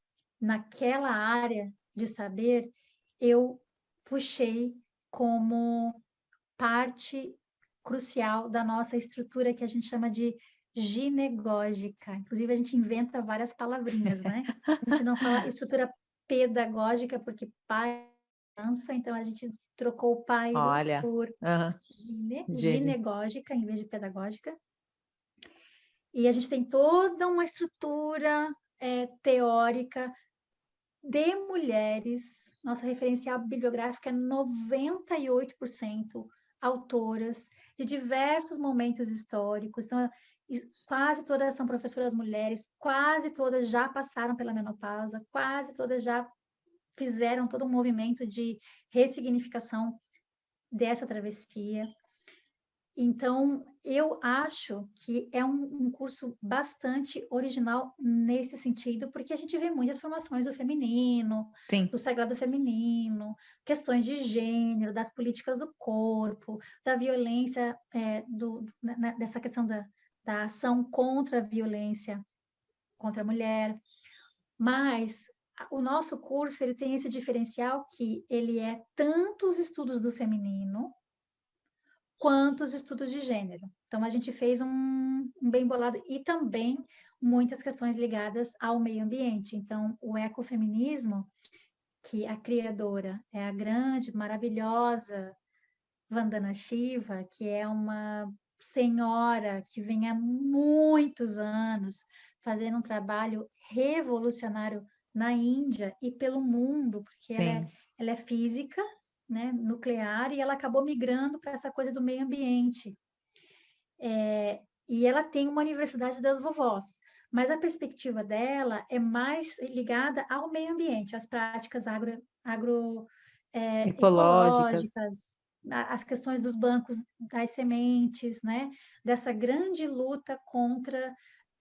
naquela área de saber, eu puxei como parte crucial da nossa estrutura que a gente chama de ginegógica. Inclusive, a gente inventa várias palavrinhas, né? A gente não fala estrutura pedagógica, porque pai é criança, então a gente trocou o pairos Olha, por uhum, gênio. ginegógica em vez de pedagógica. E a gente tem toda uma estrutura teórica de mulheres. Nossa referencial bibliográfica é 98% autoras de diversos momentos históricos. Então, quase todas são professoras mulheres, quase todas já passaram pela menopausa, quase todas já fizeram todo um movimento de ressignificação dessa travessia. Então, eu acho que é um curso bastante original nesse sentido, porque a gente vê muitas formações do feminino, Sim, do sagrado feminino, questões de gênero, das políticas do corpo, da violência, dessa questão da ação contra a violência contra a mulher. Mas o nosso curso ele tem esse diferencial que ele é tanto os estudos do feminino quanto os estudos de gênero. Então, a gente fez um bem bolado e também muitas questões ligadas ao meio ambiente. Então, o ecofeminismo, que a criadora é a grande, maravilhosa Vandana Shiva, que é uma senhora que vem há muitos anos fazendo um trabalho revolucionário na Índia e pelo mundo, porque sim, ela é física, né, nuclear, e ela acabou migrando para essa coisa do meio ambiente. E ela tem uma Universidade das Vovós, mas a perspectiva dela é mais ligada ao meio ambiente, às práticas ecológicas, ecológicas, as questões dos bancos das sementes, né? Dessa grande luta contra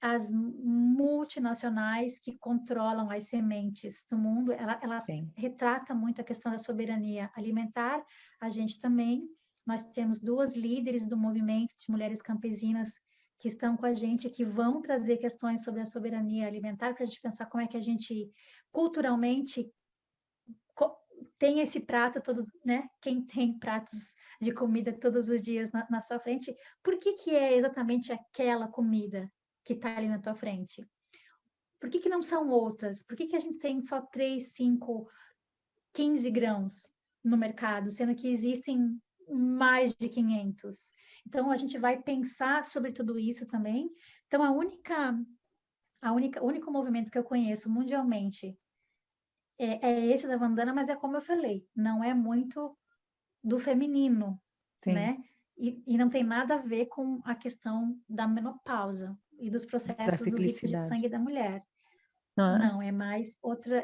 as multinacionais que controlam as sementes do mundo. Ela sim. retrata muito a questão da soberania alimentar. A gente também, nós temos duas líderes do movimento de mulheres campesinas que estão com a gente, que vão trazer questões sobre a soberania alimentar, para a gente pensar como é que a gente, culturalmente, tem esse prato todo, né? Quem tem pratos de comida todos os dias na sua frente, por que que é exatamente aquela comida que está ali na tua frente? Por que que não são outras? Por que que a gente tem só 3, 5, 15 grãos no mercado, sendo que existem mais de 500? Então, a gente vai pensar sobre tudo isso também. Então, o único movimento que eu conheço mundialmente é esse da Vandana, mas é como eu falei, não é muito do feminino, Sim, né? E não tem nada a ver com a questão da menopausa e dos da processos dos ricos de ciclicidade. sangue da mulher. Ah, Não, é mais outra,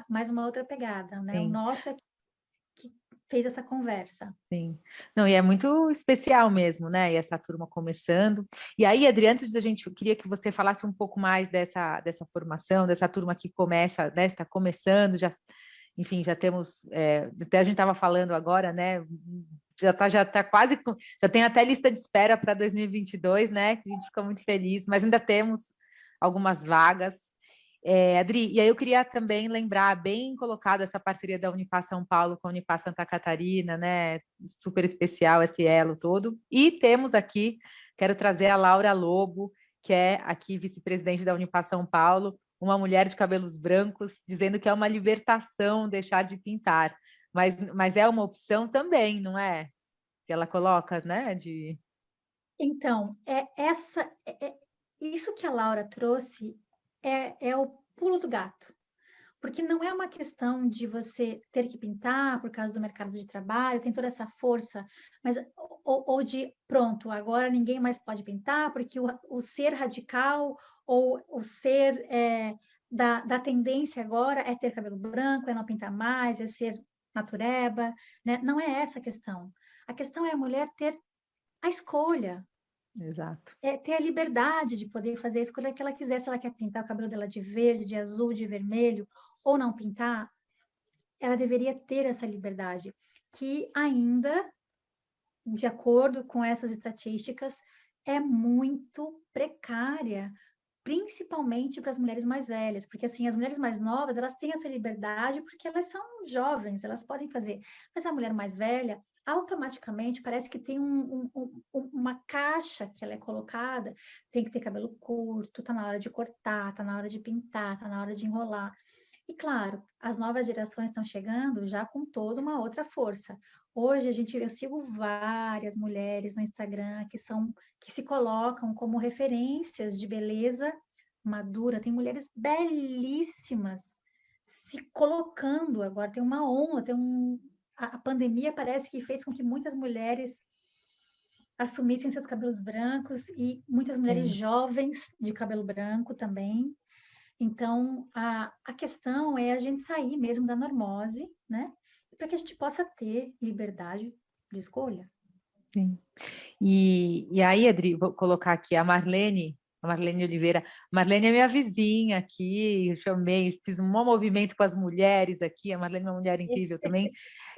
mais uma outra pegada, né? O sim. nosso é que fez essa conversa. Sim. Não, e é muito especial mesmo, né? E essa turma começando. E aí, Adri, antes da gente, eu queria que você falasse um pouco mais dessa formação, dessa turma que começa, né? Está começando, já, enfim, já temos, até a gente estava falando agora, né? Já tá quase, já tem até lista de espera para 2022, né? Que a gente fica muito feliz, mas ainda temos algumas vagas. Adri, e aí eu queria também lembrar, bem colocado essa parceria da Unipar São Paulo com a Unipar Santa Catarina, né? Super especial esse elo todo. E temos aqui, quero trazer a Laura Lobo, que é aqui vice-presidente da Unipar São Paulo, uma mulher de cabelos brancos, dizendo que é uma libertação deixar de pintar. Mas é uma opção também, não é? Que ela coloca, né? Então, isso que a Laura trouxe é o pulo do gato. Porque não é uma questão de você ter que pintar por causa do mercado de trabalho, tem toda essa força, mas ou de pronto, agora ninguém mais pode pintar, porque o ser radical ou o ser da tendência agora é ter cabelo branco, é não pintar mais, é ser natureba, né? Não é essa a questão. A questão é a mulher ter a escolha, Exato. ter a liberdade de poder fazer a escolha que ela quiser, se ela quer pintar o cabelo dela de verde, de azul, de vermelho, ou não pintar, ela deveria ter essa liberdade, que ainda, de acordo com essas estatísticas, é muito precária, principalmente para as mulheres mais velhas, porque assim, as mulheres mais novas, elas têm essa liberdade porque elas são jovens, elas podem fazer, mas a mulher mais velha, automaticamente, parece que tem uma caixa que ela é colocada, tem que ter cabelo curto, tá na hora de cortar, tá na hora de pintar, tá na hora de enrolar. E claro, as novas gerações estão chegando já com toda uma outra força. Hoje eu sigo várias mulheres no Instagram que se colocam como referências de beleza madura. Tem mulheres belíssimas se colocando agora. Tem uma onda, a pandemia parece que fez com que muitas mulheres assumissem seus cabelos brancos e muitas mulheres Sim. jovens de cabelo branco também. Então, a questão é a gente sair mesmo da normose, né? Para que a gente possa ter liberdade de escolha. Sim. E aí, Adri, vou colocar aqui a Marlene Oliveira. Marlene é minha vizinha aqui, eu chamei, fiz um bom movimento com as mulheres aqui. A Marlene é uma mulher incrível também.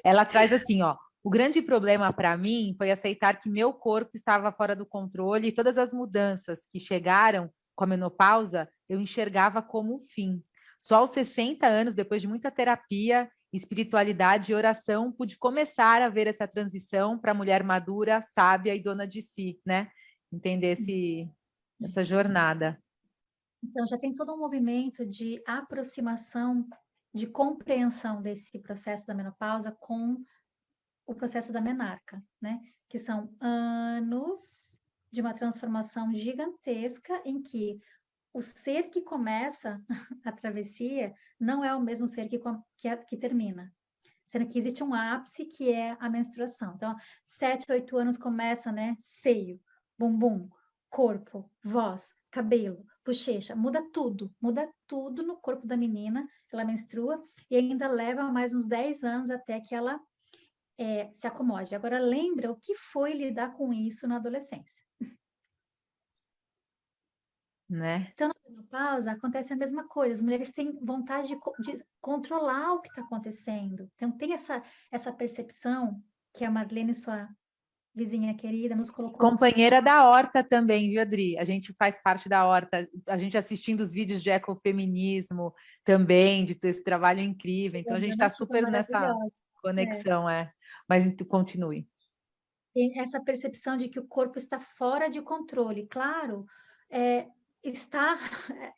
Ela traz assim, ó. O grande problema para mim foi aceitar que meu corpo estava fora do controle e todas as mudanças que chegaram com a menopausa eu enxergava como um fim. Só aos 60 anos, depois de muita terapia, espiritualidade e oração, pude começar a ver essa transição para a mulher madura, sábia e dona de si, né? Entender essa jornada. Então, já tem todo um movimento de aproximação, de compreensão desse processo da menopausa com o processo da menarca, né? Que são anos de uma transformação gigantesca em que o ser que começa a travessia não é o mesmo ser que termina. Sendo que existe um ápice que é a menstruação. Então, 7, 8 anos começa, né? Seio, bumbum, corpo, voz, cabelo, bochecha, muda tudo no corpo da menina, ela menstrua, e ainda leva mais uns 10 anos até que ela se acomode. Agora, lembra o que foi lidar com isso na adolescência. Né? Então, na menopausa, acontece a mesma coisa. As mulheres têm vontade de controlar o que está acontecendo. Então, tem essa percepção que a Marlene, sua vizinha querida, nos colocou. Companheira da Horta também, viu, Adri? A gente faz parte da Horta, a gente assistindo os vídeos de ecofeminismo também, de ter esse trabalho incrível. Então, a gente está Uma equipe super nessa maravilhosa. É. conexão, é. Mas continue. Tem essa percepção de que o corpo está fora de controle. Claro, é, está,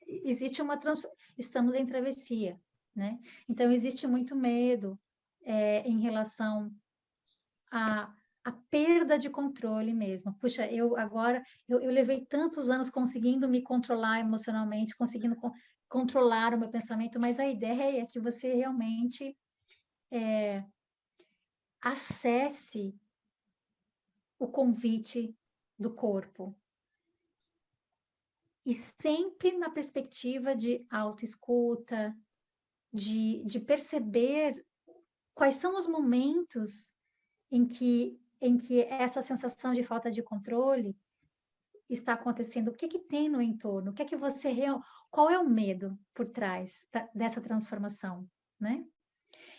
existe estamos em travessia, né? Então, existe muito medo em relação a perda de controle mesmo. Puxa, eu levei tantos anos conseguindo me controlar emocionalmente, conseguindo controlar o meu pensamento, mas a ideia é que você realmente acesse o convite do corpo. E sempre na perspectiva de autoescuta, de perceber quais são os momentos em que essa sensação de falta de controle está acontecendo, o que que tem no entorno, o que é que qual é o medo por trás dessa transformação, né?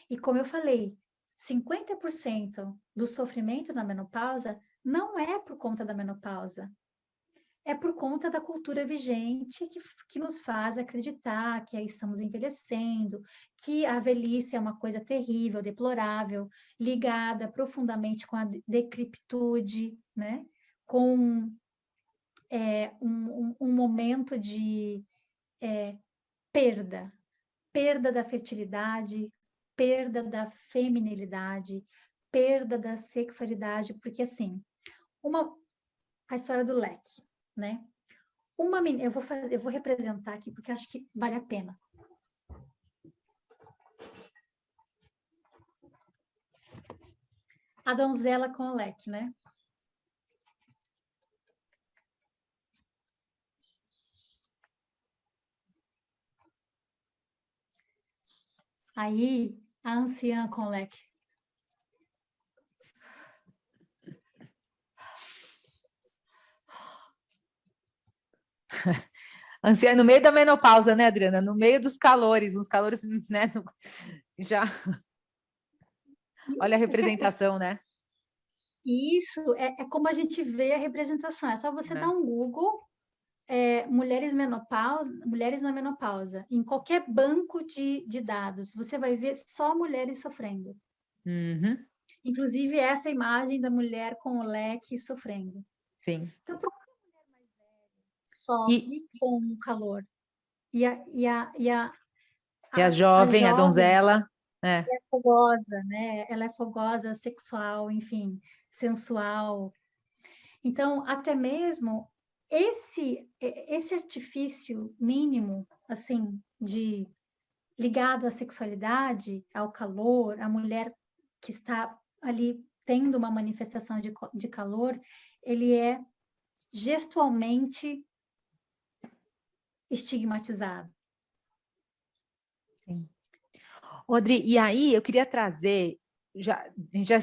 E como eu falei, 50% do sofrimento da menopausa não é por conta da menopausa, é por conta da cultura vigente que nos faz acreditar que aí estamos envelhecendo, que a velhice é uma coisa terrível, deplorável, ligada profundamente com a decrepitude, né? Com um momento de perda, perda da fertilidade, perda da feminilidade, perda da sexualidade, porque assim, a história do leque, né? Uma menina, eu vou representar aqui porque acho que vale a pena. A donzela com o leque, né? Aí, a anciã com o leque. Anciã, no meio da menopausa, né, Adriana? No meio dos calores, uns calores, né? Já. Olha a representação, né? Isso é como a gente vê a representação. É só você dar É. um Google, mulheres na menopausa, em qualquer banco de dados, você vai ver só mulheres sofrendo. Uhum, Inclusive essa imagem da mulher com o leque sofrendo. sim. Então, por que E, sofre com o calor? E e a a jovem, a jovem donzela, é. é fogosa, né? Ela é fogosa, sexual, enfim, sensual. Então, até mesmo esse artifício mínimo, assim, de ligado à sexualidade, ao calor, a mulher que está ali tendo uma manifestação de calor, ele é gestualmente estigmatizado. Sim. Rodri, e aí eu queria trazer, a gente já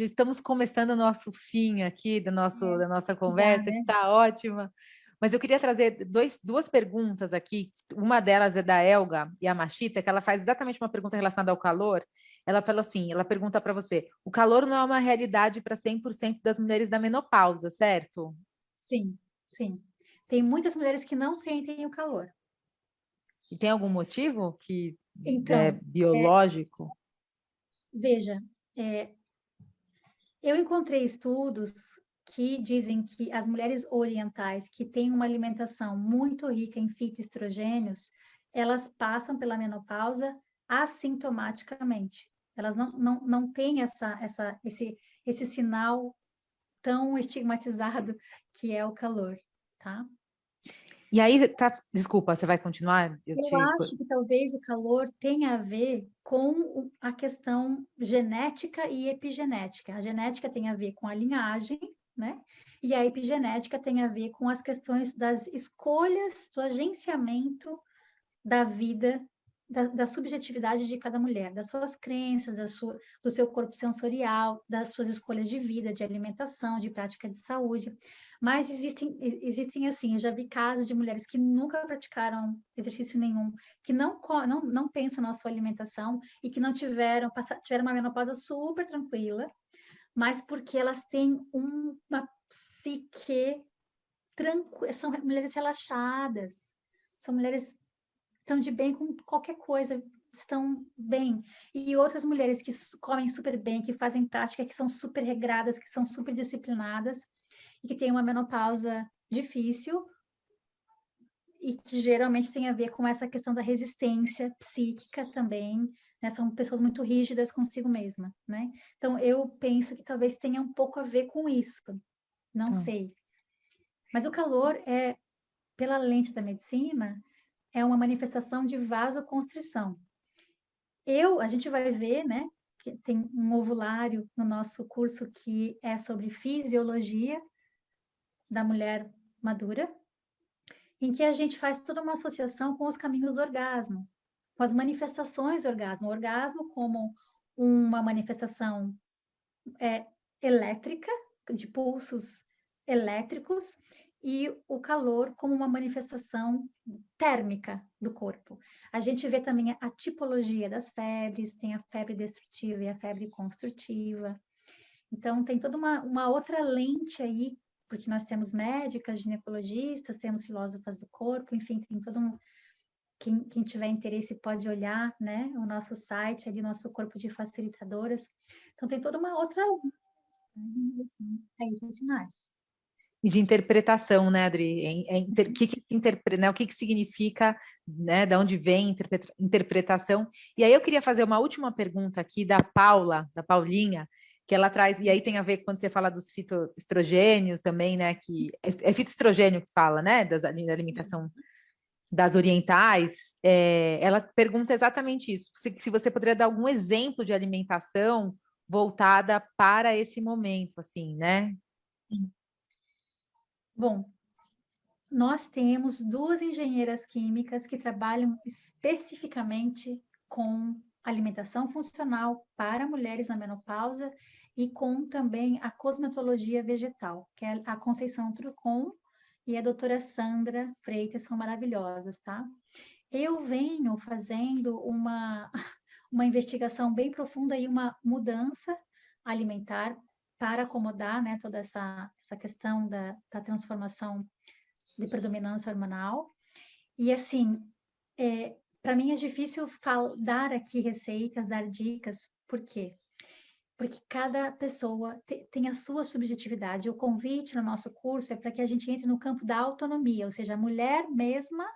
estamos começando o nosso fim aqui da nossa Já, conversa, que né? está ótima, mas eu queria trazer duas perguntas aqui. Uma delas é da Elga Yamashita, que ela faz exatamente uma pergunta relacionada ao calor. Ela fala assim, ela pergunta para você, o calor não é uma realidade para 100% das mulheres da menopausa, certo? Sim, sim. Tem muitas mulheres que não sentem o calor. E tem algum motivo que é Então, biológico? veja, é, eu encontrei estudos que dizem que as mulheres orientais que têm uma alimentação muito rica em fitoestrogênios, elas passam pela menopausa assintomaticamente. Elas não têm esse sinal tão estigmatizado que é o calor, tá? E aí, tá, desculpa, você vai continuar? Eu acho que talvez o calor tenha a ver com a questão genética e epigenética. A genética tem a ver com a linhagem, né? E a epigenética tem a ver com as questões das escolhas, do agenciamento da vida, da subjetividade de cada mulher, das suas crenças, do seu corpo sensorial, das suas escolhas de vida, de alimentação, de prática de saúde. Mas existem assim, eu já vi casos de mulheres que nunca praticaram exercício nenhum, que não pensam na sua alimentação e que não tiveram uma menopausa super tranquila, mas porque elas têm uma psique tranquila, são mulheres relaxadas, são mulheres estão de bem com qualquer coisa, estão bem. E outras mulheres que comem super bem, que fazem prática, que são super regradas, que são super disciplinadas e que têm uma menopausa difícil e que geralmente tem a ver com essa questão da resistência psíquica também, né? São pessoas muito rígidas consigo mesma, né? Então eu penso que talvez tenha um pouco a ver com isso, não Tá. sei. Mas o calor é, pela lente da medicina, é uma manifestação de vasoconstrição. A gente vai ver, né, que tem um ovulário no nosso curso que é sobre fisiologia da mulher madura, em que a gente faz toda uma associação com os caminhos do orgasmo, com as manifestações do orgasmo. O orgasmo como uma manifestação elétrica, de pulsos elétricos, e o calor como uma manifestação térmica do corpo. A gente vê também a tipologia das febres, tem a febre destrutiva e a febre construtiva. Então, tem toda uma outra lente aí porque nós temos médicas, ginecologistas, temos filósofas do corpo, enfim, tem todo um... Quem tiver interesse pode olhar, né, o nosso site, ali, nosso corpo de facilitadoras. Então, tem toda uma outra linha, assim, a esses sinais. E de interpretação, né, Adri? O que que se interpreta, né? O que que significa, né? De onde vem interpretação? E aí eu queria fazer uma última pergunta aqui da Paula, da Paulinha, que ela traz, e aí tem a ver quando você fala dos fitoestrogênios também, né? Que é fitoestrogênio que fala, né? Da alimentação das orientais. Ela pergunta exatamente isso: se você poderia dar algum exemplo de alimentação voltada para esse momento, assim, né? Sim. Bom, nós temos duas engenheiras químicas que trabalham especificamente com alimentação funcional para mulheres na menopausa e com também a cosmetologia vegetal, que é a Conceição Trucon e a doutora Sandra Freitas, são maravilhosas, tá? Eu venho fazendo uma investigação bem profunda e uma mudança alimentar para acomodar, né, toda essa questão da transformação de predominância hormonal. E assim, para mim é difícil dar aqui receitas, dar dicas, por quê? Porque cada pessoa tem a sua subjetividade. O convite no nosso curso é para que a gente entre no campo da autonomia, ou seja, a mulher mesma,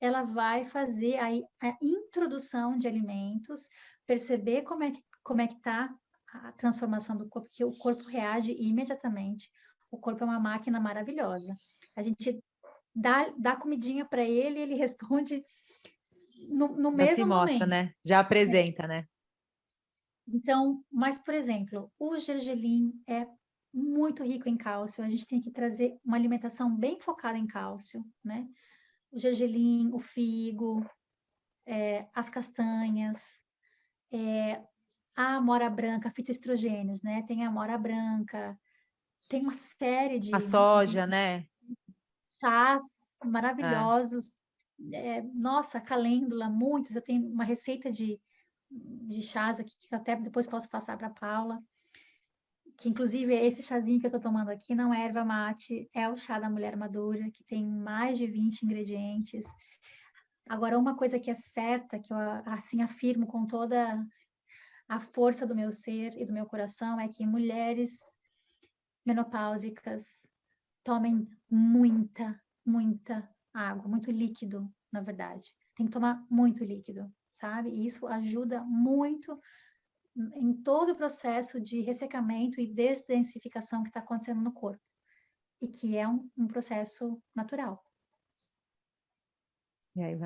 ela vai fazer a introdução de alimentos, perceber como é que está a transformação do corpo, que o corpo reage imediatamente. O corpo é uma máquina maravilhosa. A gente dá comidinha para ele, ele responde no Já se mesmo mostra, momento. né? Já apresenta, né? Então, mas, por exemplo, o gergelim é muito rico em cálcio, a gente tem que trazer uma alimentação bem focada em cálcio, né? O gergelim, o figo, as castanhas, a amora branca, fitoestrogênios, né? Tem a amora branca, tem uma série A de soja, né? chás É. maravilhosos. Nossa, calêndula, muitos. Eu tenho uma receita de chás aqui que eu até depois posso passar para a Paula. Que inclusive esse chazinho que eu estou tomando aqui não é erva mate, é o chá da mulher madura, que tem mais de 20 ingredientes. Agora, uma coisa que é certa, que eu assim afirmo com toda a força do meu ser e do meu coração, é que mulheres menopáusicas tomem muita água, muito líquido, na verdade. Tem que tomar muito líquido, sabe? E isso ajuda muito em todo o processo de ressecamento e desdensificação que está acontecendo no corpo, e que é um processo natural. E aí,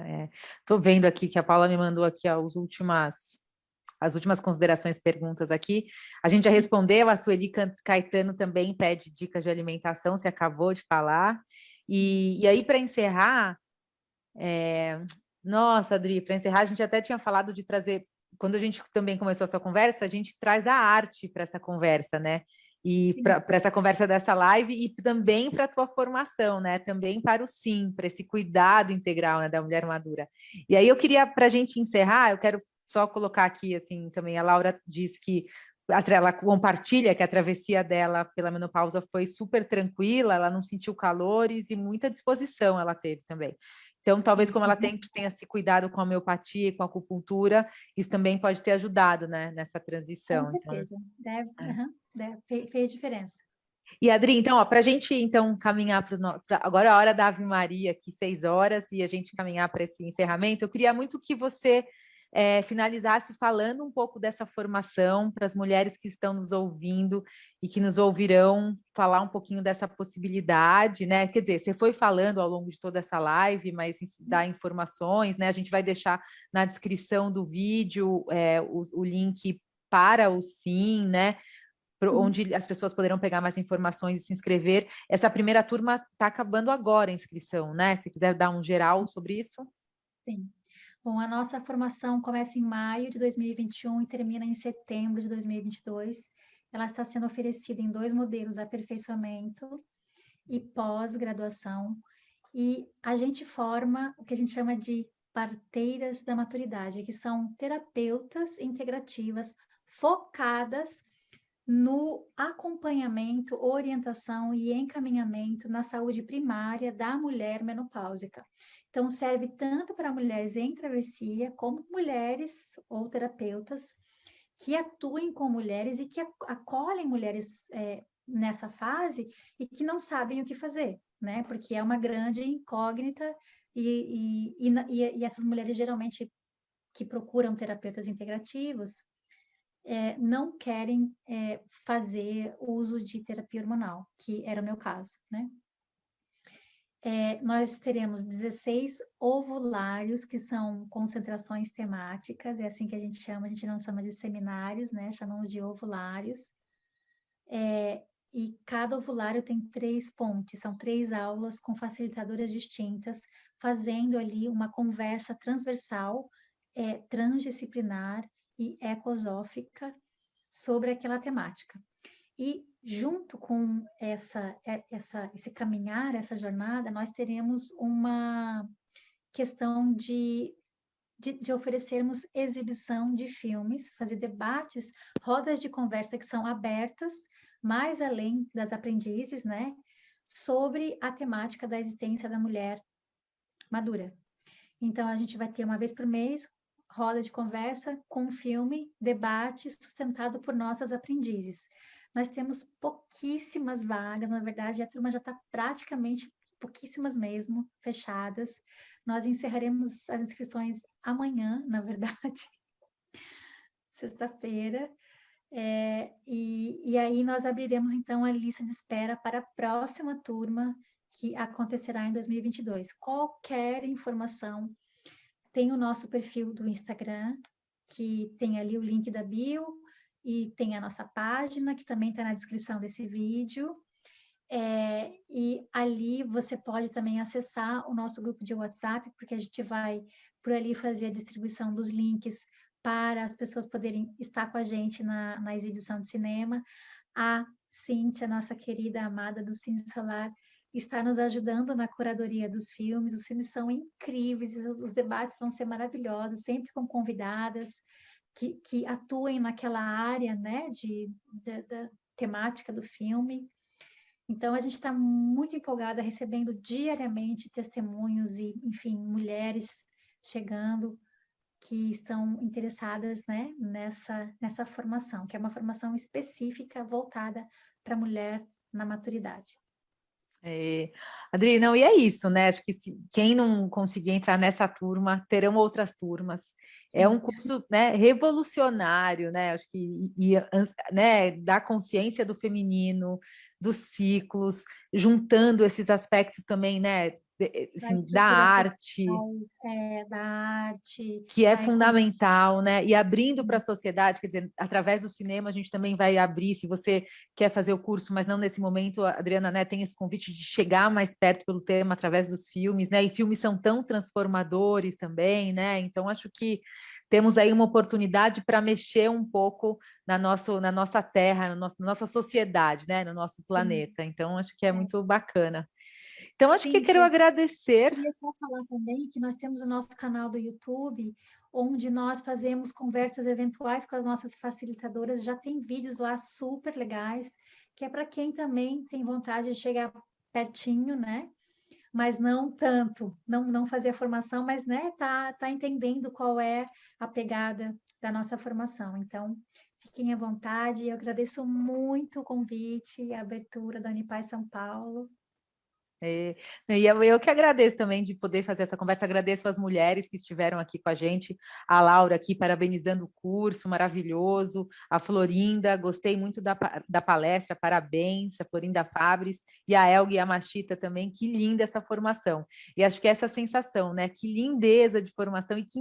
tô vendo aqui que a Paula me mandou aqui as últimas considerações, perguntas aqui. A gente já respondeu, a Sueli Caetano também pede dicas de alimentação, você acabou de falar. E aí, para encerrar, nossa, Adri, para encerrar, a gente até tinha falado de trazer, quando a gente também começou essa conversa, a gente traz a arte para essa conversa, né? E para essa conversa dessa live e também para a tua formação, né? Também para o SIM, para esse cuidado integral, né, da mulher madura. E aí eu queria, para a gente encerrar, eu quero só colocar aqui, assim, também a Laura diz que ela compartilha que a travessia dela pela menopausa foi super tranquila, ela não sentiu calores e muita disposição ela teve também. Então, talvez como ela tenha se cuidado com a homeopatia e com a acupuntura, isso também pode ter ajudado, né, nessa Com transição. Então, certeza. Fez diferença. e Adri, então, para a gente então caminhar para agora é a hora da Ave Maria, aqui 6 horas, e a gente caminhar para esse encerramento, eu queria muito que você finalizasse falando um pouco dessa formação para as mulheres que estão nos ouvindo e que nos ouvirão falar um pouquinho dessa possibilidade, né? Quer dizer, você foi falando ao longo de toda essa live, mas dá informações, né? A gente vai deixar na descrição do vídeo o link para o SIM, né? Onde as pessoas poderão pegar mais informações e se inscrever. Essa primeira turma está acabando agora a inscrição, né? Se quiser dar um geral sobre isso. Sim. Bom, a nossa formação começa em maio de 2021 e termina em setembro de 2022. Ela está sendo oferecida em dois modelos, aperfeiçoamento e pós-graduação. E a gente forma o que a gente chama de parteiras da maturidade, que são terapeutas integrativas focadas no acompanhamento, orientação e encaminhamento na saúde primária da mulher menopáusica. Então, serve tanto para mulheres em travessia, como mulheres ou terapeutas que atuem com mulheres e que acolhem mulheres nessa fase e que não sabem o que fazer, né? Porque é uma grande incógnita e essas mulheres geralmente que procuram terapeutas integrativos não querem fazer uso de terapia hormonal, que era o meu caso, né? Nós teremos 16 ovulários, que são concentrações temáticas, é assim que a gente não chama de seminários, né? Chamamos de ovulários. E cada ovulário tem 3 pontes, são 3 aulas com facilitadoras distintas, fazendo ali uma conversa transversal, transdisciplinar e ecosófica sobre aquela temática. E junto com esse caminhar, essa jornada, nós teremos uma questão de oferecermos exibição de filmes, fazer debates, rodas de conversa que são abertas, mais além das aprendizes, né, sobre a temática da existência da mulher madura. Então, a gente vai ter uma vez por mês roda de conversa com um filme, debate sustentado por nossas aprendizes. Nós temos pouquíssimas vagas, na verdade, a turma já está praticamente, pouquíssimas mesmo, fechadas. Nós encerraremos as inscrições amanhã, na verdade, sexta-feira. E aí nós abriremos, então, a lista de espera para a próxima turma, que acontecerá em 2022. Qualquer informação, tem o nosso perfil do Instagram, que tem ali o link da bio, e tem a nossa página, que também está na descrição desse vídeo. E ali você pode também acessar o nosso grupo de WhatsApp, porque a gente vai por ali fazer a distribuição dos links para as pessoas poderem estar com a gente na exibição de cinema. A Cíntia, nossa querida amada do Cine Solar, está nos ajudando na curadoria dos filmes. Os filmes são incríveis, os debates vão ser maravilhosos, sempre com convidadas que atuem naquela área, né, da temática do filme. Então, a gente está muito empolgada, recebendo diariamente testemunhos e, enfim, mulheres chegando que estão interessadas, né, nessa formação, que é uma formação específica voltada para a mulher na maturidade. Adri, não, e é isso, né? Acho que quem não conseguir entrar nessa turma, terão outras turmas. É um Sim. curso, né, revolucionário, né? Acho que né, da consciência do feminino, dos ciclos, juntando esses aspectos também, né, Da assim, da estrutura arte, social, da arte, que é da economia. fundamental, né? E abrindo para a sociedade, quer dizer, através do cinema a gente também vai abrir, se você quer fazer o curso, mas não nesse momento, a Adriana, né, tem esse convite de chegar mais perto pelo tema através dos filmes, né? E filmes são tão transformadores também, né? Então acho que temos aí uma oportunidade para mexer um pouco na nossa terra, na nossa sociedade, né? No nosso Sim. planeta. Então acho que é muito bacana. Então acho que quero Cíntia, agradecer. queria só falar também que nós temos o nosso canal do YouTube, onde nós fazemos conversas eventuais com as nossas facilitadoras. Já tem vídeos lá super legais, que é para quem também tem vontade de chegar pertinho, né? Mas não tanto, não fazer a formação, mas né, tá entendendo qual é a pegada da nossa formação. Então, fiquem à vontade. Eu agradeço muito o convite e a abertura da Unipaz São Paulo. E eu que agradeço também de poder fazer essa conversa, agradeço as mulheres que estiveram aqui com a gente, a Laura aqui parabenizando o curso, maravilhoso, a Florinda, gostei muito da palestra, parabéns, a Florinda Fabres, e a Elga e a Machita também, que linda essa formação. E acho que essa sensação, né, que lindeza de formação e que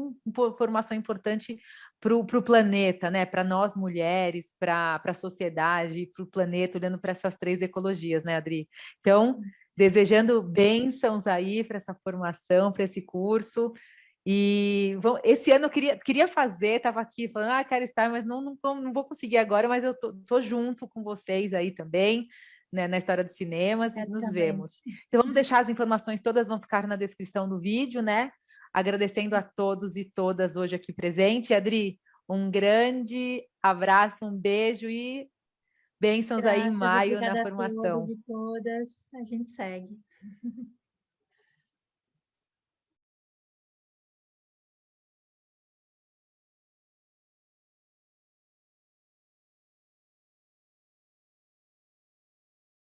formação importante para o planeta, né, para nós mulheres, para a sociedade, para o planeta, olhando para essas 3 ecologias, né, Adri? Então, desejando bênçãos aí para essa formação, para esse curso. E esse ano eu queria fazer, estava aqui falando, quero estar, mas não vou conseguir agora, mas eu tô junto com vocês aí também, né, na história dos cinemas, e Quero nos também. vemos. Então vamos deixar as informações todas, vão ficar na descrição do vídeo, né? Agradecendo a Sim. todos e todas hoje aqui presente. Adri, um grande abraço, um beijo e Bênçãos aí em Graças, maio na obrigada a todos formação. e todas. A gente segue.